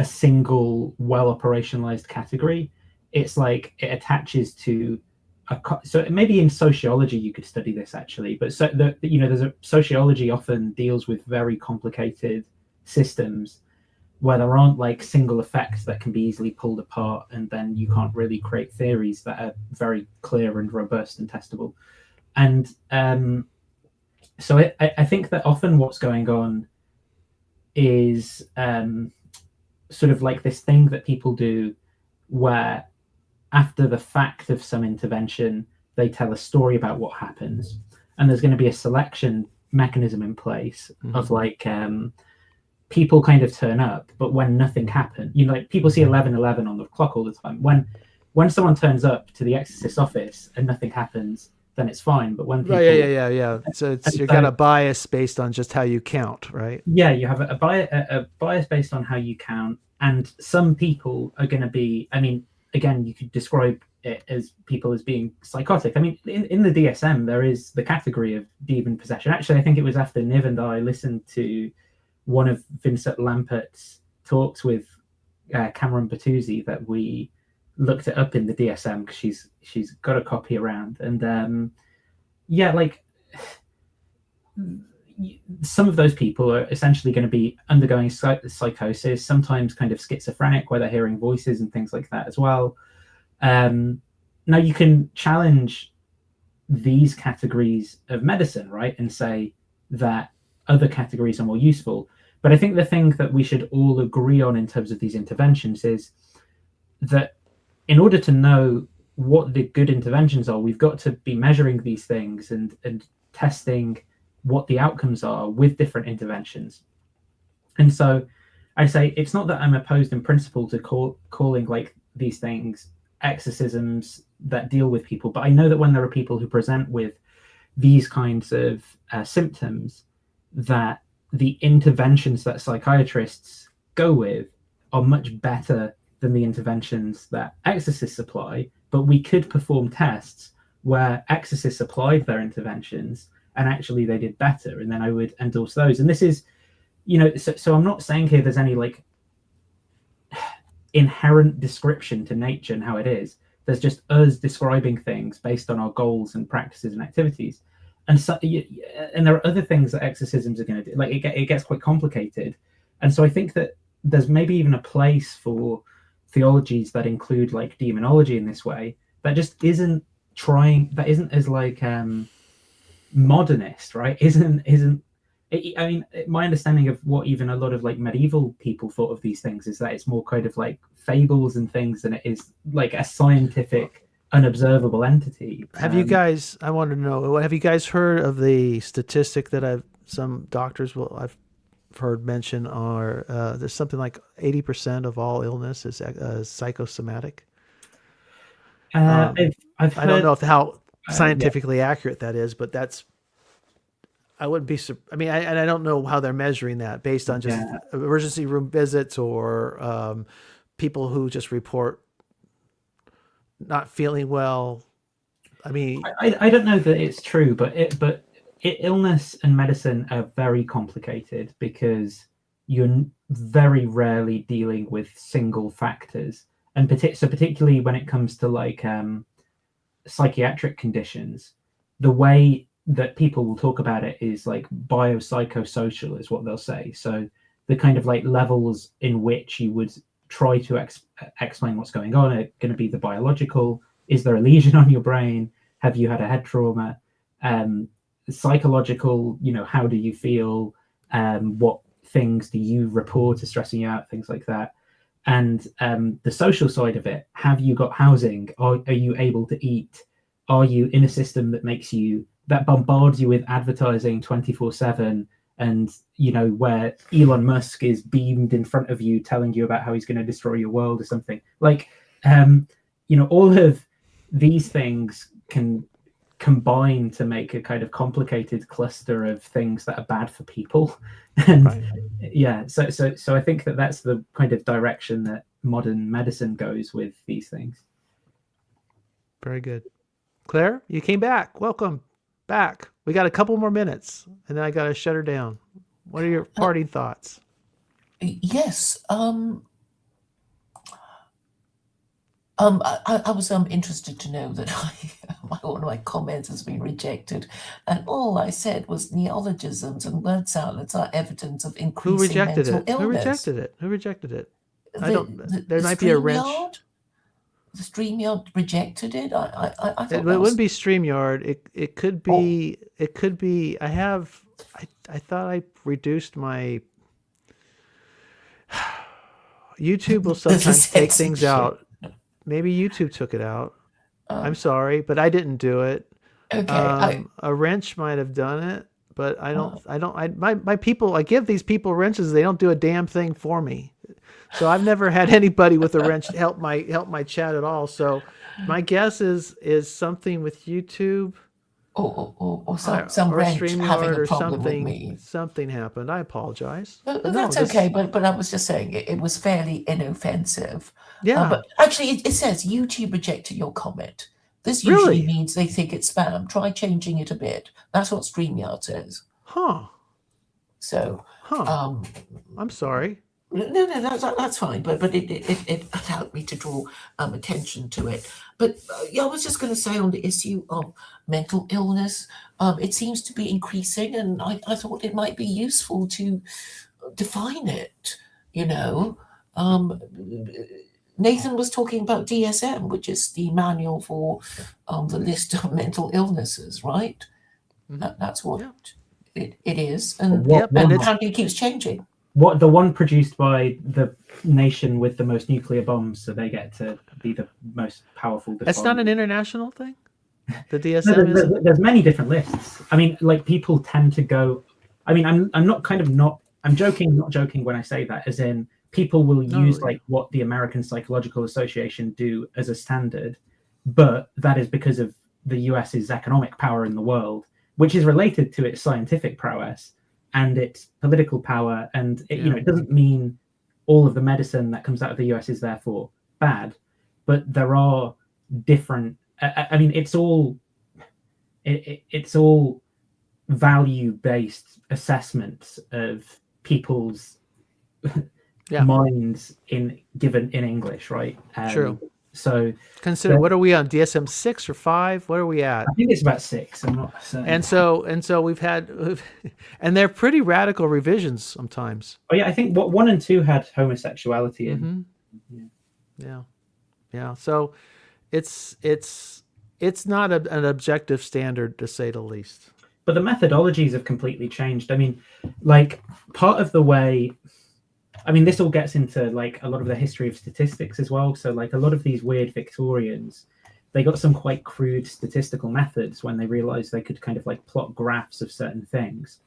single well operationalized category. It's like it attaches to so maybe in sociology you could study this actually, but so there's sociology often deals with very complicated systems where there aren't like single effects that can be easily pulled apart, and then you can't really create theories that are very clear and robust and testable. And so I think that often what's going on is sort of like this thing that people do where after the fact of some intervention, they tell a story about what happens, and there's going to be a selection mechanism in place of like people kind of turn up, but when nothing happened, like people see 11:11 on the clock all the time. When someone turns up to the exorcist office and nothing happens, then it's fine. But when people, yeah. So you got a bias based on just how you count, right? Yeah, you have a bias based on how you count, and some people are going to be. I mean, again, you could describe it as people as being psychotic. I mean, in the DSM, there is the category of demon possession. Actually, I think it was after Niv and I listened to one of Vincent Lampert's talks with Cameron Bertuzzi that we looked it up in the DSM because she's got a copy around, and like some of those people are essentially going to be undergoing psychosis, sometimes kind of schizophrenic, where they're hearing voices and things like that as well. Now you can challenge these categories of medicine, right, and say that other categories are more useful. But I think the thing that we should all agree on in terms of these interventions is that in order to know what the good interventions are, we've got to be measuring these things and testing what the outcomes are with different interventions. And so I say it's not that I'm opposed in principle to calling like these things exorcisms that deal with people, but I know that when there are people who present with these kinds of symptoms, that the interventions that psychiatrists go with are much better than the interventions that exorcists apply. But we could perform tests where exorcists applied their interventions and actually they did better, and then I would endorse those. And this is, so I'm not saying here there's any like inherent description to nature and how it is. There's just us describing things based on our goals and practices and activities. And so, and there are other things that exorcisms are going to do. Like it gets quite complicated. And so I think that there's maybe even a place for theologies that include like demonology in this way that just isn't as like modernist, right? I mean, my understanding of what even a lot of like medieval people thought of these things is that it's more kind of like fables and things than it is like a scientific unobservable entity. Have you guys, I want to know, have you guys heard of the statistic that some doctors I've heard mention are there's something like 80% of all illness is psychosomatic? I've heard, I don't know how scientifically accurate that is, but that's, I wouldn't be, I mean, I don't know how they're measuring that based on just emergency room visits or people who just report not feeling well. I mean, I don't know that it's true, but illness and medicine are very complicated because you're very rarely dealing with single factors, and particularly when it comes to like psychiatric conditions, the way that people will talk about it is like biopsychosocial is what they'll say. So the kind of like levels in which you would try to explain what's going on are going to be the biological. Is there a lesion on your brain? Have you had a head trauma? Psychological, how do you feel? What things do you report as stressing you out? Things like that. And the social side of it, have you got housing? Are you able to eat? Are you in a system that bombards you with advertising 24/7, and where Elon Musk is beamed in front of you telling you about how he's going to destroy your world or something? Like, all of these things can combine to make a kind of complicated cluster of things that are bad for people. And Right. yeah, so I think that's the kind of direction that modern medicine goes with these things. Very good. Claire, you came back. Welcome back. We got a couple more minutes, and then I got to shut her down. What are your parting thoughts? Yes. I was interested to know that one of my comments has been rejected, and all I said was neologisms and word salads are evidence of increasing mental illness. Who rejected it? Who rejected it? There might be a wrench. The StreamYard rejected it. I thought it wouldn't be StreamYard. It could be. Oh. It could be. I thought I reduced my. YouTube will sometimes take things out. Maybe YouTube took it out. I'm sorry, but I didn't do it. Okay. A wrench might have done it, but my people, I give these people wrenches. They don't do a damn thing for me. So I've never had anybody with a wrench help my chat at all. So my guess is something with YouTube. Or some wrench having a problem with me. Something happened. I apologize. That's okay, but I was just saying it was fairly inoffensive. Yeah. But actually, it says YouTube rejected your comment. This usually means they think it's spam. Try changing it a bit. That's what StreamYard says. Huh. So. Huh. I'm sorry. No, that's fine. But it allowed me to draw attention to it. But I was just going to say on the issue of mental illness, it seems to be increasing, and I thought it might be useful to define it. Nathan was talking about DSM, which is the manual for the list of mental illnesses, right? Mm-hmm. That's what it is, and apparently it keeps changing. The one produced by the nation with the most nuclear bombs, so they get to be the most powerful. That's not an international thing. The DSM is. There's many different lists. I mean, like people tend to go. I mean, I'm joking, not joking when I say that. As in, people will use like what the American Psychological Association do as a standard, but that is because of the US's economic power in the world, which is related to its scientific prowess and its political power. And it doesn't mean all of the medicine that comes out of the US is therefore bad, but there are different. I mean, it's all value-based assessments of people's minds given in English, right? True. So consider what are we on, DSM 6 or 5? What are we at? I think it's about 6. I'm not certain. And so we've had, and they're pretty radical revisions sometimes. Oh yeah, I think 1 and 2 had homosexuality in. Mm-hmm. Yeah. So it's not an objective standard, to say the least. But the methodologies have completely changed. I mean, like part of the way. I mean, this all gets into like a lot of the history of statistics as well. So like a lot of these weird Victorians, they got some quite crude statistical methods when they realized they could kind of like plot graphs of certain things.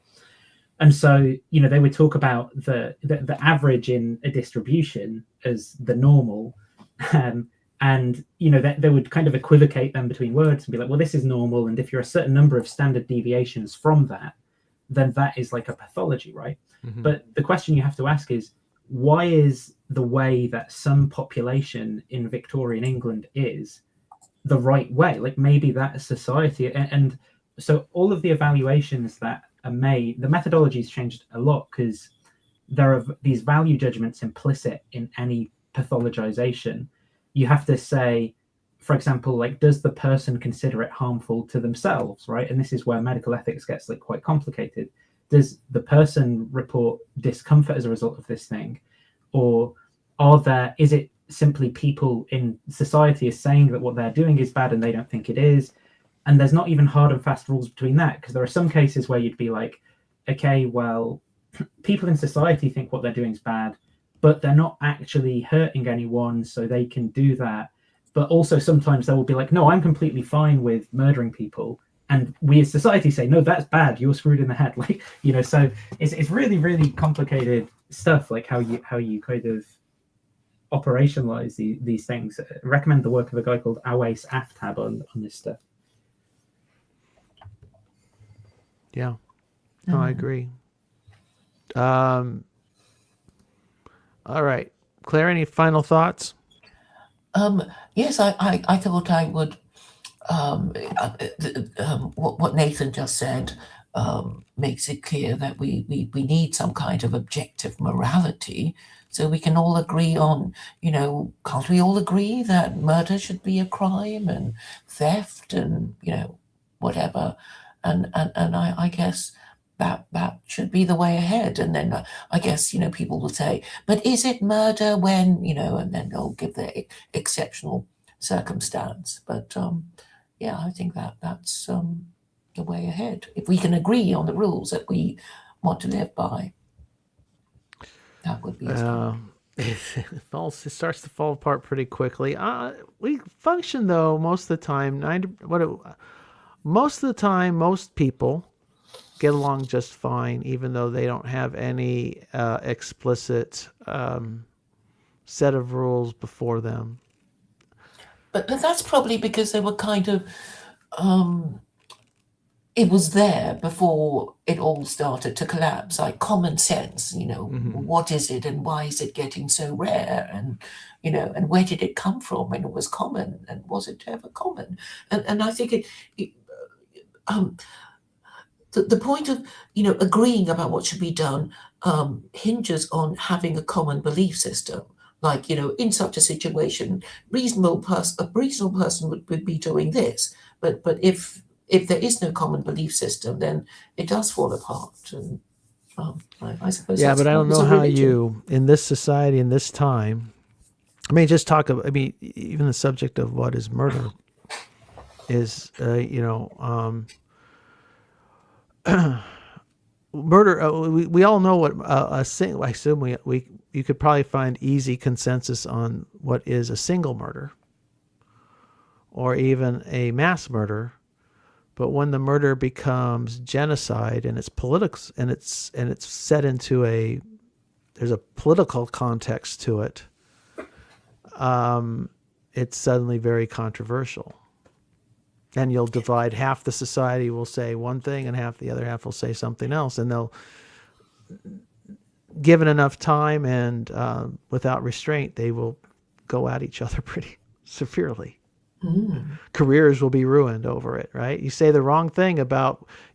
And so, they would talk about the average in a distribution as the normal. And, they would kind of equivocate them between words and be like, well, this is normal. And if you're a certain number of standard deviations from that, then that is like a pathology, right? Mm-hmm. But the question you have to ask is, why is the way that some population in Victorian England is the right way? Like maybe that society, and so all of the evaluations that are made, the methodology's changed a lot because there are these value judgments implicit in any pathologization. You have to say, for example, like, does the person consider it harmful to themselves, right? And this is where medical ethics gets like quite complicated. Does the person report discomfort as a result of this thing, or is it simply people in society is saying that what they're doing is bad and they don't think it is? And there's not even hard and fast rules between that, because there are some cases where you'd be like, okay, well, people in society think what they're doing is bad, but they're not actually hurting anyone, so they can do that. But also sometimes they will be like, no, I'm completely fine with murdering people. And we as society say, no, that's bad. You're screwed in the head. Like, you know, so it's really, really complicated stuff, like how you kind of operationalize these things. I recommend the work of a guy called Awais Aftab on this stuff. Yeah, no, I agree. All right, Claire, any final thoughts? Yes, I thought I would. What Nathan just said makes it clear that we need some kind of objective morality, so we can all agree on, you know, can't we all agree that murder should be a crime and theft and, you know, whatever, and I guess that should be the way ahead. And then I guess, you know, people will say, but is it murder when, you know, and then they'll give their exceptional circumstance. But yeah, I think that's the way ahead. If we can agree on the rules that we want to live by, that would be. It starts to fall apart pretty quickly. We function though most of the time. Most of the time, most people get along just fine, even though they don't have any explicit set of rules before them. But that's probably because they were kind of, it was there before it all started to collapse, like common sense, you know, what is it and why is it getting so rare? And, you know, and where did it come from when it was common? And was it ever common? And I think the point of, you know, agreeing about what should be done hinges on having a common belief system. Like, you know, in such a situation, a reasonable person would be doing this. But if there is no common belief system, then it does fall apart. And I suppose. Yeah, but I don't know how you, in this society, in this time, I mean, just talk about, I mean, even the subject of what is murder is, you know, murder. We all know what I assume you could probably find easy consensus on what is a single murder or even a mass murder. But when the murder becomes genocide and it's politics and it's set into there's a political context to it, it's suddenly very controversial. And you'll divide, half the society will say one thing and half the other half will say something else. And they'll, given enough time and without restraint, they will go at each other pretty severely. Careers will be ruined over it, right? You say the wrong thing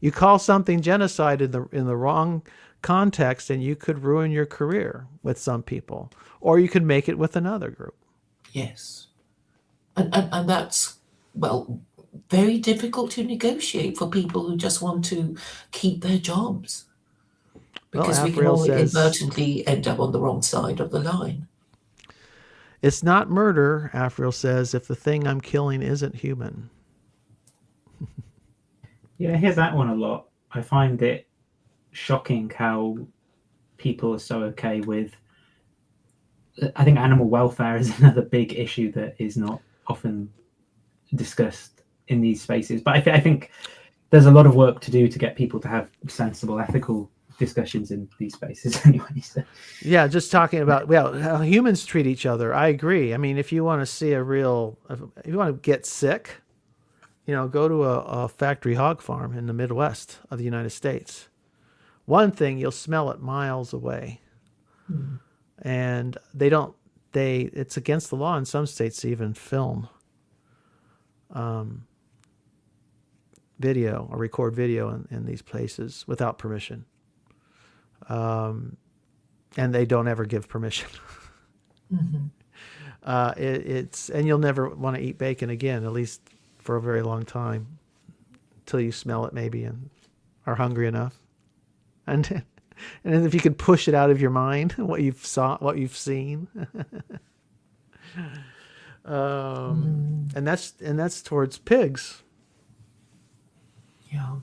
you call something genocide in the wrong context, and you could ruin your career with some people, or you could make it with another group. Yes, and that's, well, very difficult to negotiate for people who just want to keep their jobs, because we can all inadvertently end up on the wrong side of the line. It's not murder, Afriel says, if the thing I'm killing isn't human. Yeah, I hear that one a lot. I find it shocking how people are so okay with. I think animal welfare is another big issue that is not often discussed in these spaces. But I think there's a lot of work to do to get people to have sensible, ethical discussions in these spaces anyway. So. Yeah, just talking about how humans treat each other. I agree. I mean, if you want to see if you want to get sick, you know, go to a factory hog farm in the Midwest of the United States. One thing, you'll smell it miles away. And it's against the law in some states to even film video or record video in these places without permission. And they don't ever give permission. And you'll never want to eat bacon again, at least for a very long time, until you smell it maybe and are hungry enough. And and if you could push it out of your mind, what you've seen, and that's towards pigs. Yeah.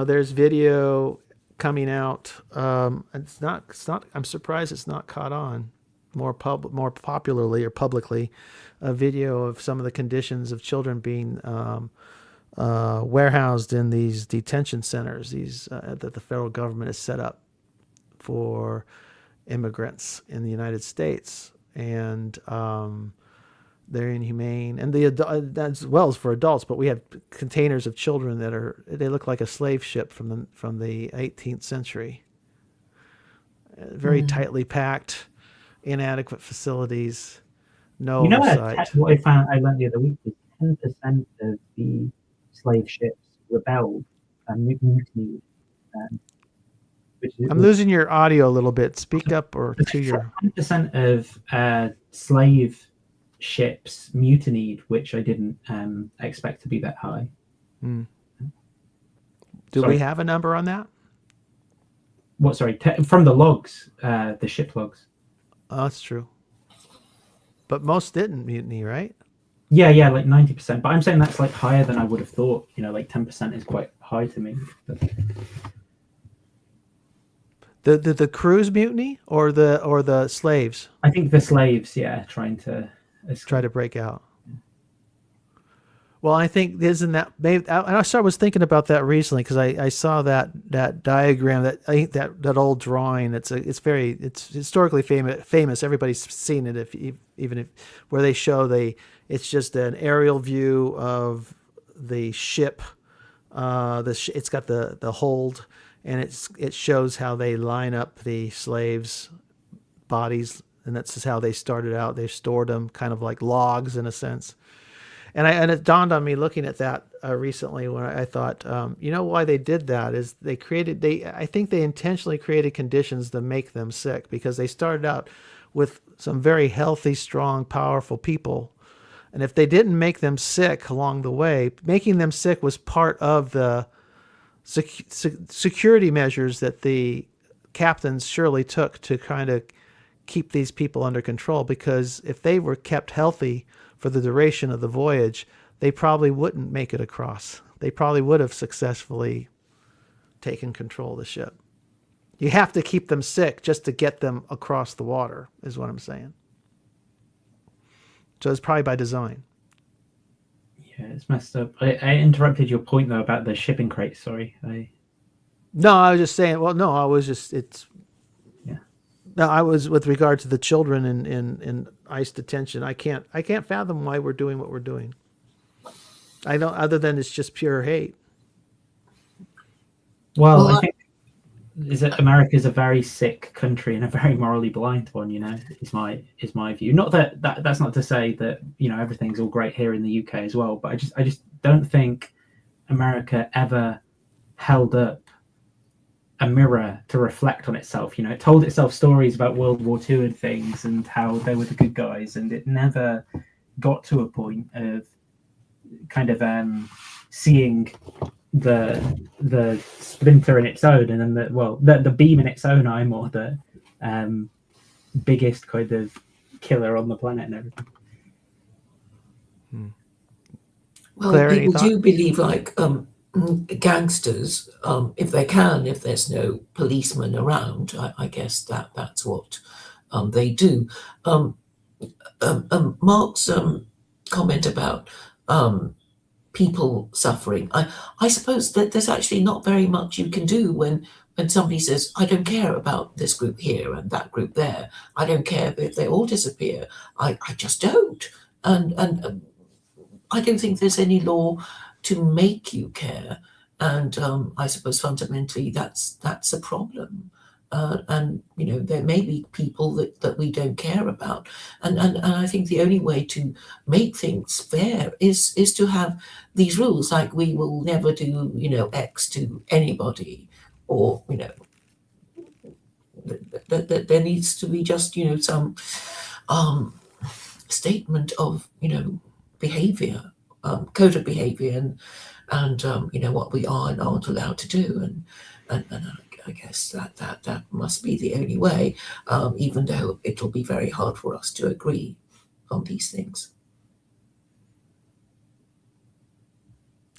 There's video coming out. It's not. I'm surprised it's not caught on more popularly or publicly. A video of some of the conditions of children being warehoused in these detention centers, that the federal government has set up for immigrants in the United States, and they're inhumane, and as well as for adults. But we have containers of children they look like a slave ship from the 18th century. Very tightly packed, inadequate facilities, no oversight. What I found I learned the other week is 10% of the slave ships rebelled and mutinied. I'm losing your audio a little bit. Speak up or to your. 10% of slave ships mutinied, which I didn't expect to be that high. Do we have a number on that? What? Sorry, from the logs, the ship logs. Oh, that's true. But most didn't mutiny, right? Yeah, like 90%. But I'm saying that's like higher than I would have thought. Like 10% is quite high to me. But... The crews mutiny or the slaves? I think the slaves, trying to break out. Well, I think isn't that maybe? I was thinking about that recently because I saw that diagram, that old drawing. It's historically famous. Everybody's seen it. Even where they show it's just an aerial view of the ship. It's got the hold. And it shows how they line up the slaves' bodies, and that's just how they started out. They stored them kind of like logs in a sense. And it dawned on me looking at that recently when I thought, why they did that is I think they intentionally created conditions to make them sick, because they started out with some very healthy, strong, powerful people. And if they didn't make them sick along the way, making them sick was part of the security measures that the captains surely took to kind of keep these people under control, because if they were kept healthy for the duration of the voyage, they probably wouldn't make it across. They probably would have successfully taken control of the ship. You have to keep them sick just to get them across the water, is what I'm saying. So it's probably by design. Yeah, it's messed up. I interrupted your point though about the shipping crates. Sorry. No, I was just saying. Well, no, I was just Yeah. No, I was with regard to the children in ICE detention. I can't fathom why we're doing what we're doing. I don't, other than it's just pure hate. Well, I think America's a very sick country and a very morally blind one. Is my view. Not that's not to say that everything's all great here in the UK as well, but I just don't think America ever held up a mirror to reflect on itself. It told itself stories about World War II and things and how they were the good guys, and it never got to a point of kind of seeing the splinter in its own, and then the beam in its own eye, more the biggest kind of killer on the planet and everything. Well, Claire, people do believe like gangsters, if there's no policeman around, I guess that's what they do. Mark's comment about people suffering, I suppose that there's actually not very much you can do when somebody says, I don't care about this group here and that group there. I don't care if they all disappear. I just don't. And I don't think there's any law to make you care. And I suppose fundamentally that's a problem. And there may be people that we don't care about, and I think the only way to make things fair is to have these rules, like we will never do X to anybody, or there needs to be just some statement of, behavior, code of behavior, and what we are and aren't allowed to do, and I guess that must be the only way, even though it'll be very hard for us to agree on these things.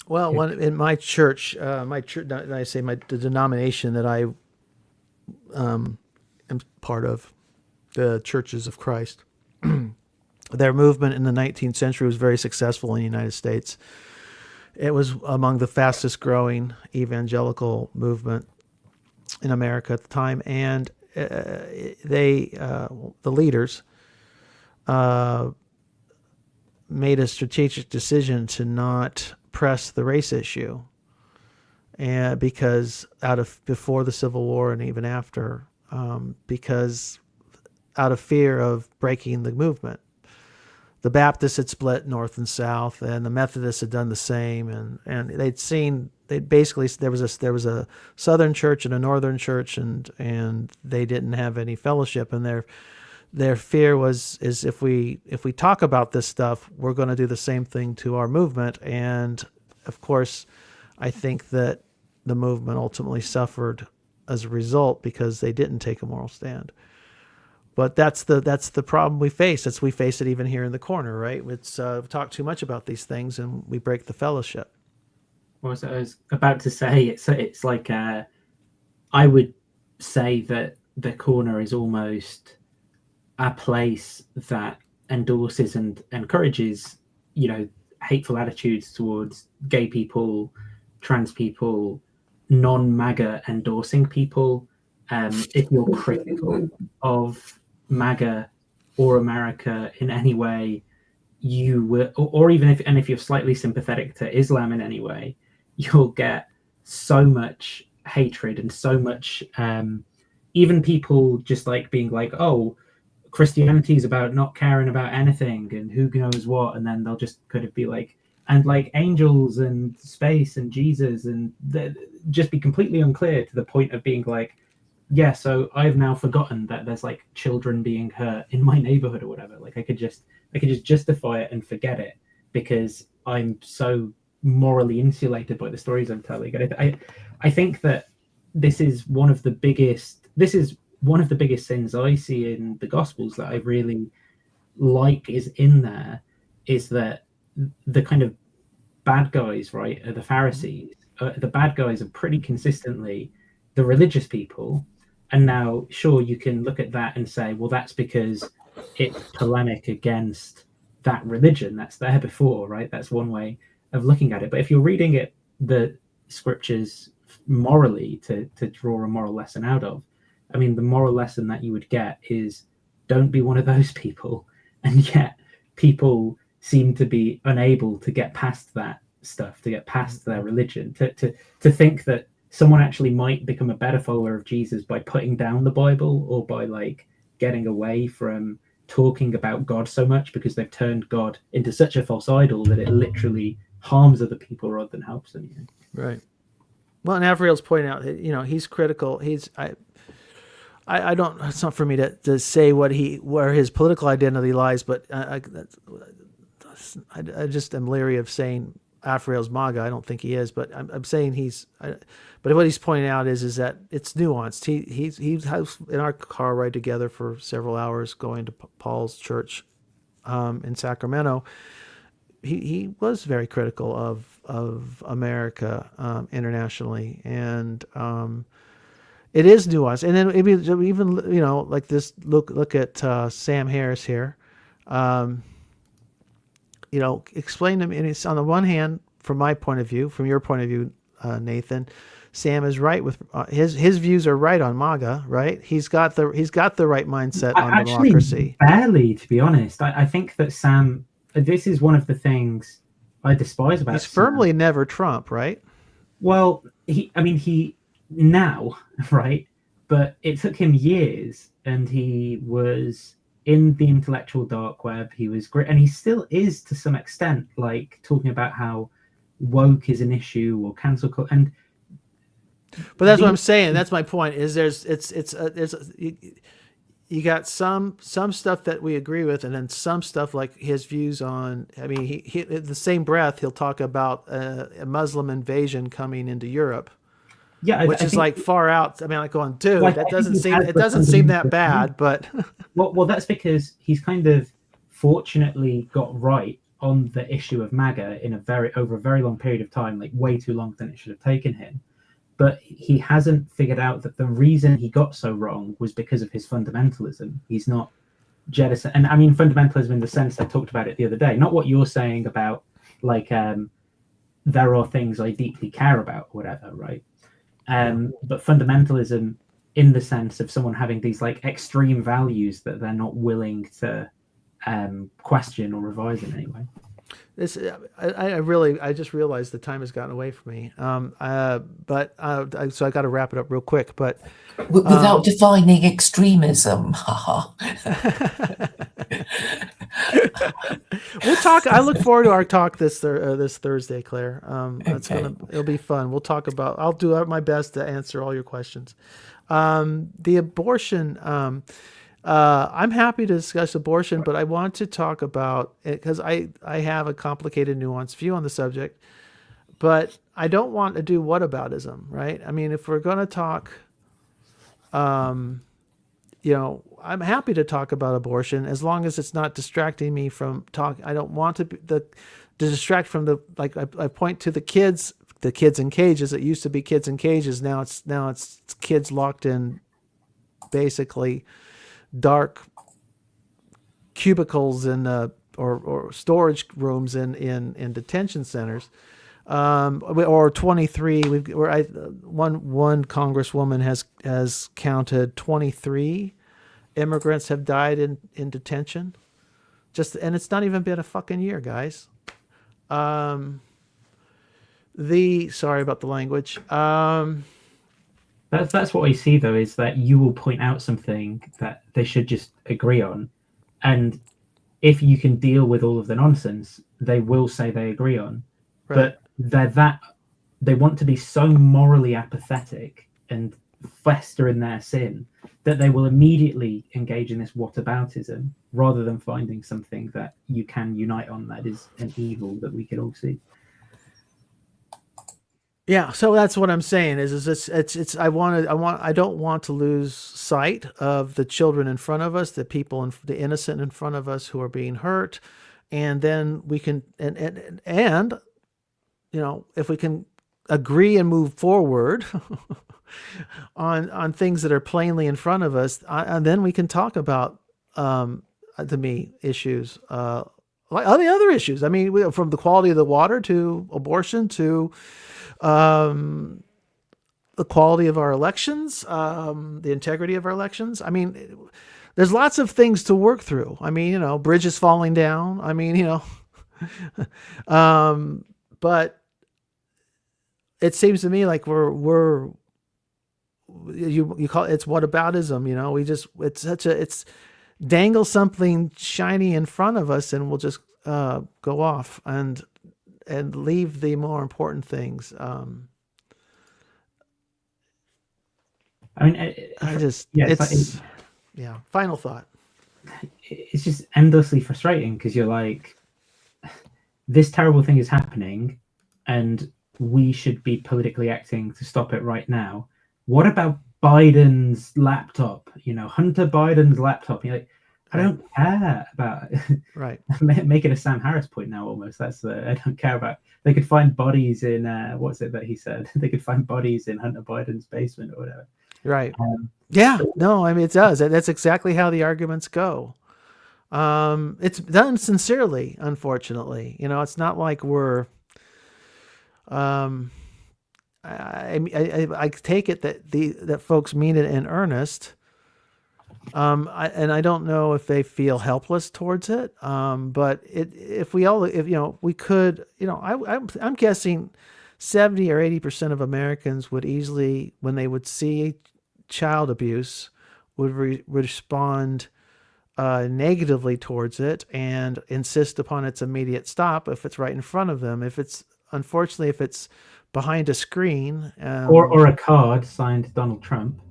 Well, in my church, the denomination that I am part of, the Churches of Christ, their movement in the 19th century was very successful in the United States. It was among the fastest growing evangelical movement in America at the time, and the leaders made a strategic decision to not press the race issue, and because before the Civil War and even after, because out of fear of breaking the movement. The Baptists had split north and south, and the Methodists had done the same, and there was a southern church and a northern church, and they didn't have any fellowship, and their fear is if we talk about this stuff, we're going to do the same thing to our movement. And of course, I think that the movement ultimately suffered as a result because they didn't take a moral stand. But that's the problem we face. We face it even here in the corner, right? We talk too much about these things and we break the fellowship. Well, so I was about to say, it's like I would say that the corner is almost a place that endorses and encourages, hateful attitudes towards gay people, trans people, non-MAGA endorsing people. If you're critical of MAGA or America in any way, you will, or even if you're slightly sympathetic to Islam in any way, you'll get so much hatred and so much, even people just like being like, oh, Christianity is about not caring about anything and who knows what, and then they'll just kind of be like, and like angels and space and Jesus, and just be completely unclear to the point of being like, yeah, so I've now forgotten that there's like children being hurt in my neighborhood or whatever. Like I could just justify it and forget it because I'm so morally insulated by the stories I'm telling. And I think that this is one of the biggest sins I see in the Gospels that I really like is in there, is that the kind of bad guys, right, are the Pharisees. The bad guys are pretty consistently the religious people. And now, sure, you can look at that and say, well, that's because it's polemic against that religion that's there before, right? That's one way of looking at it. But if you're reading it, the scriptures morally to draw a moral lesson out of, I mean, the moral lesson that you would get is don't be one of those people. And yet people seem to be unable to get past that stuff, to get past their religion, to think that someone actually might become a better follower of Jesus by putting down the Bible or by like getting away from talking about God so much because they've turned God into such a false idol that it literally harms other people rather than helps them. Right. Well, and Avriel's pointing out, he's critical. I don't. It's not for me to say where his political identity lies, but I just am leery of saying Avriel's MAGA. I don't think he is, but I'm saying but what he's pointing out is that it's nuanced. He has in our car ride together for several hours going to Paul's church in Sacramento. He was very critical of America internationally, and it is nuanced. And then even like this. Look at Sam Harris here. Explain to me. And it's on the one hand, from my point of view, from your point of view, Nathan, Sam is right with his views are right on MAGA, right? He's got the right mindset on democracy. Barely, to be honest. I think that Sam. This is one of the things I despise about. He's firmly never Trump, right? Well, he now, right? But it took him years, and he was in the intellectual dark web. He was great, and he still is to some extent, like talking about how woke is an issue or cancel culture. But that's what I'm saying. That's my point. Is you you got some stuff that we agree with, and then some stuff like his views on. I mean, he in the same breath he'll talk about a Muslim invasion coming into Europe, Yeah, which I is think, like far out. I mean, like going, dude, like, that I think doesn't he seem has it the doesn't seem that fundamental bad, but well, that's because he's kind of fortunately got right on the issue of MAGA in over a very long period of time, like way too long than it should have taken him. But he hasn't figured out that the reason he got so wrong was because of his fundamentalism. He's not jettison, and I mean fundamentalism in the sense I talked about it the other day, not what you're saying about like there are things I deeply care about, or whatever, right? But fundamentalism in the sense of someone having these like extreme values that they're not willing to question or revise in any way. this I just realized the time has gotten away from me. So I got to wrap it up real quick. But Without defining extremism. we'll talk. I look forward to our talk this Thursday, Claire. Okay. It'll be fun. We'll talk about. I'll do my best to answer all your questions. The abortion. I'm happy to discuss abortion, but I want to talk about it because I have a complicated, nuanced view on the subject. But I don't want to do whataboutism, right? I mean, if we're going to talk, I'm happy to talk about abortion as long as it's not distracting me from talk. I don't want to distract from I point to the kids in cages. It used to be kids in cages. Now it's kids locked in basically dark cubicles in or storage rooms in detention centers. Or 23. One congresswoman has counted 23 immigrants have died in detention. And it's not even been a fucking year, guys. Sorry about the language. That's what I see though, is that you will point out something that they should just agree on, and if you can deal with all of the nonsense, they will say they agree on. Right. But they want to be so morally apathetic and fester in their sin that they will immediately engage in this whataboutism rather than finding something that you can unite on that is an evil that we could all see. Yeah, so that's what I'm saying is it's I don't want to lose sight of the children in front of us, the people the innocent in front of us who are being hurt, and then we can and if we can agree and move forward on things that are plainly in front of us, and then we can talk about to me issues like all the other issues. I mean, from the quality of the water to abortion to the quality of our elections, the integrity of our elections. I mean, there's lots of things to work through. I mean, bridges falling down. I mean, but it seems to me like you call it's whataboutism. It's dangle something shiny in front of us and we'll just go off and leave the more important things. Final thought. It's just endlessly frustrating because you're like, this terrible thing is happening and we should be politically acting to stop it right now. What about Biden's laptop? Hunter Biden's laptop. You're like, I don't care about it. Right. Make it a Sam Harris point now almost. That's I don't care about. They could find bodies in what's it that he said? They could find bodies in Hunter Biden's basement or whatever. Right. No, I mean, it does. That's exactly how the arguments go. It's done sincerely, unfortunately. It's not like we're I take it that folks mean it in earnest. I don't know if they feel helpless towards it. But if we could, I'm guessing 70 or 80% of Americans would easily, when they would see child abuse, would respond negatively towards it and insist upon its immediate stop if it's right in front of them. If it's behind a screen, or a card signed Donald Trump.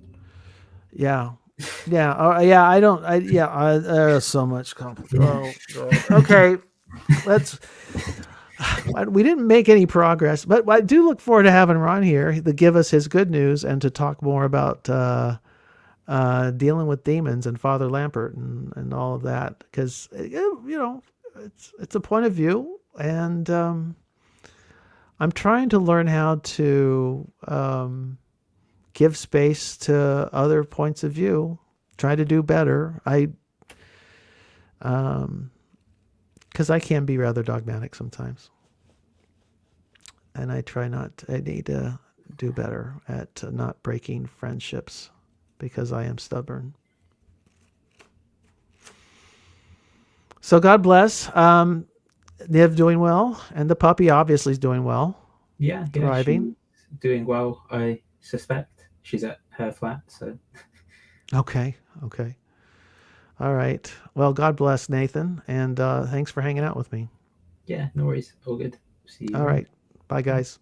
Yeah. Yeah. I don't. There's so much complicated. Oh God. Okay. Let's. We didn't make any progress, but I do look forward to having Ron here to give us his good news and to talk more about dealing with demons and Father Lampert and all of that, because it's a point of view, and I'm trying to learn how to give space to other points of view, try to do better. Because I can be rather dogmatic sometimes. And I need to do better at not breaking friendships because I am stubborn. So God bless. Niv doing well, and the puppy obviously is doing well. Yeah, thriving. She's doing well, I suspect. She's at her flat, so. Okay. All right. Well, God bless, Nathan, and thanks for hanging out with me. Yeah, no worries. All good. See you. All right. Bye, guys.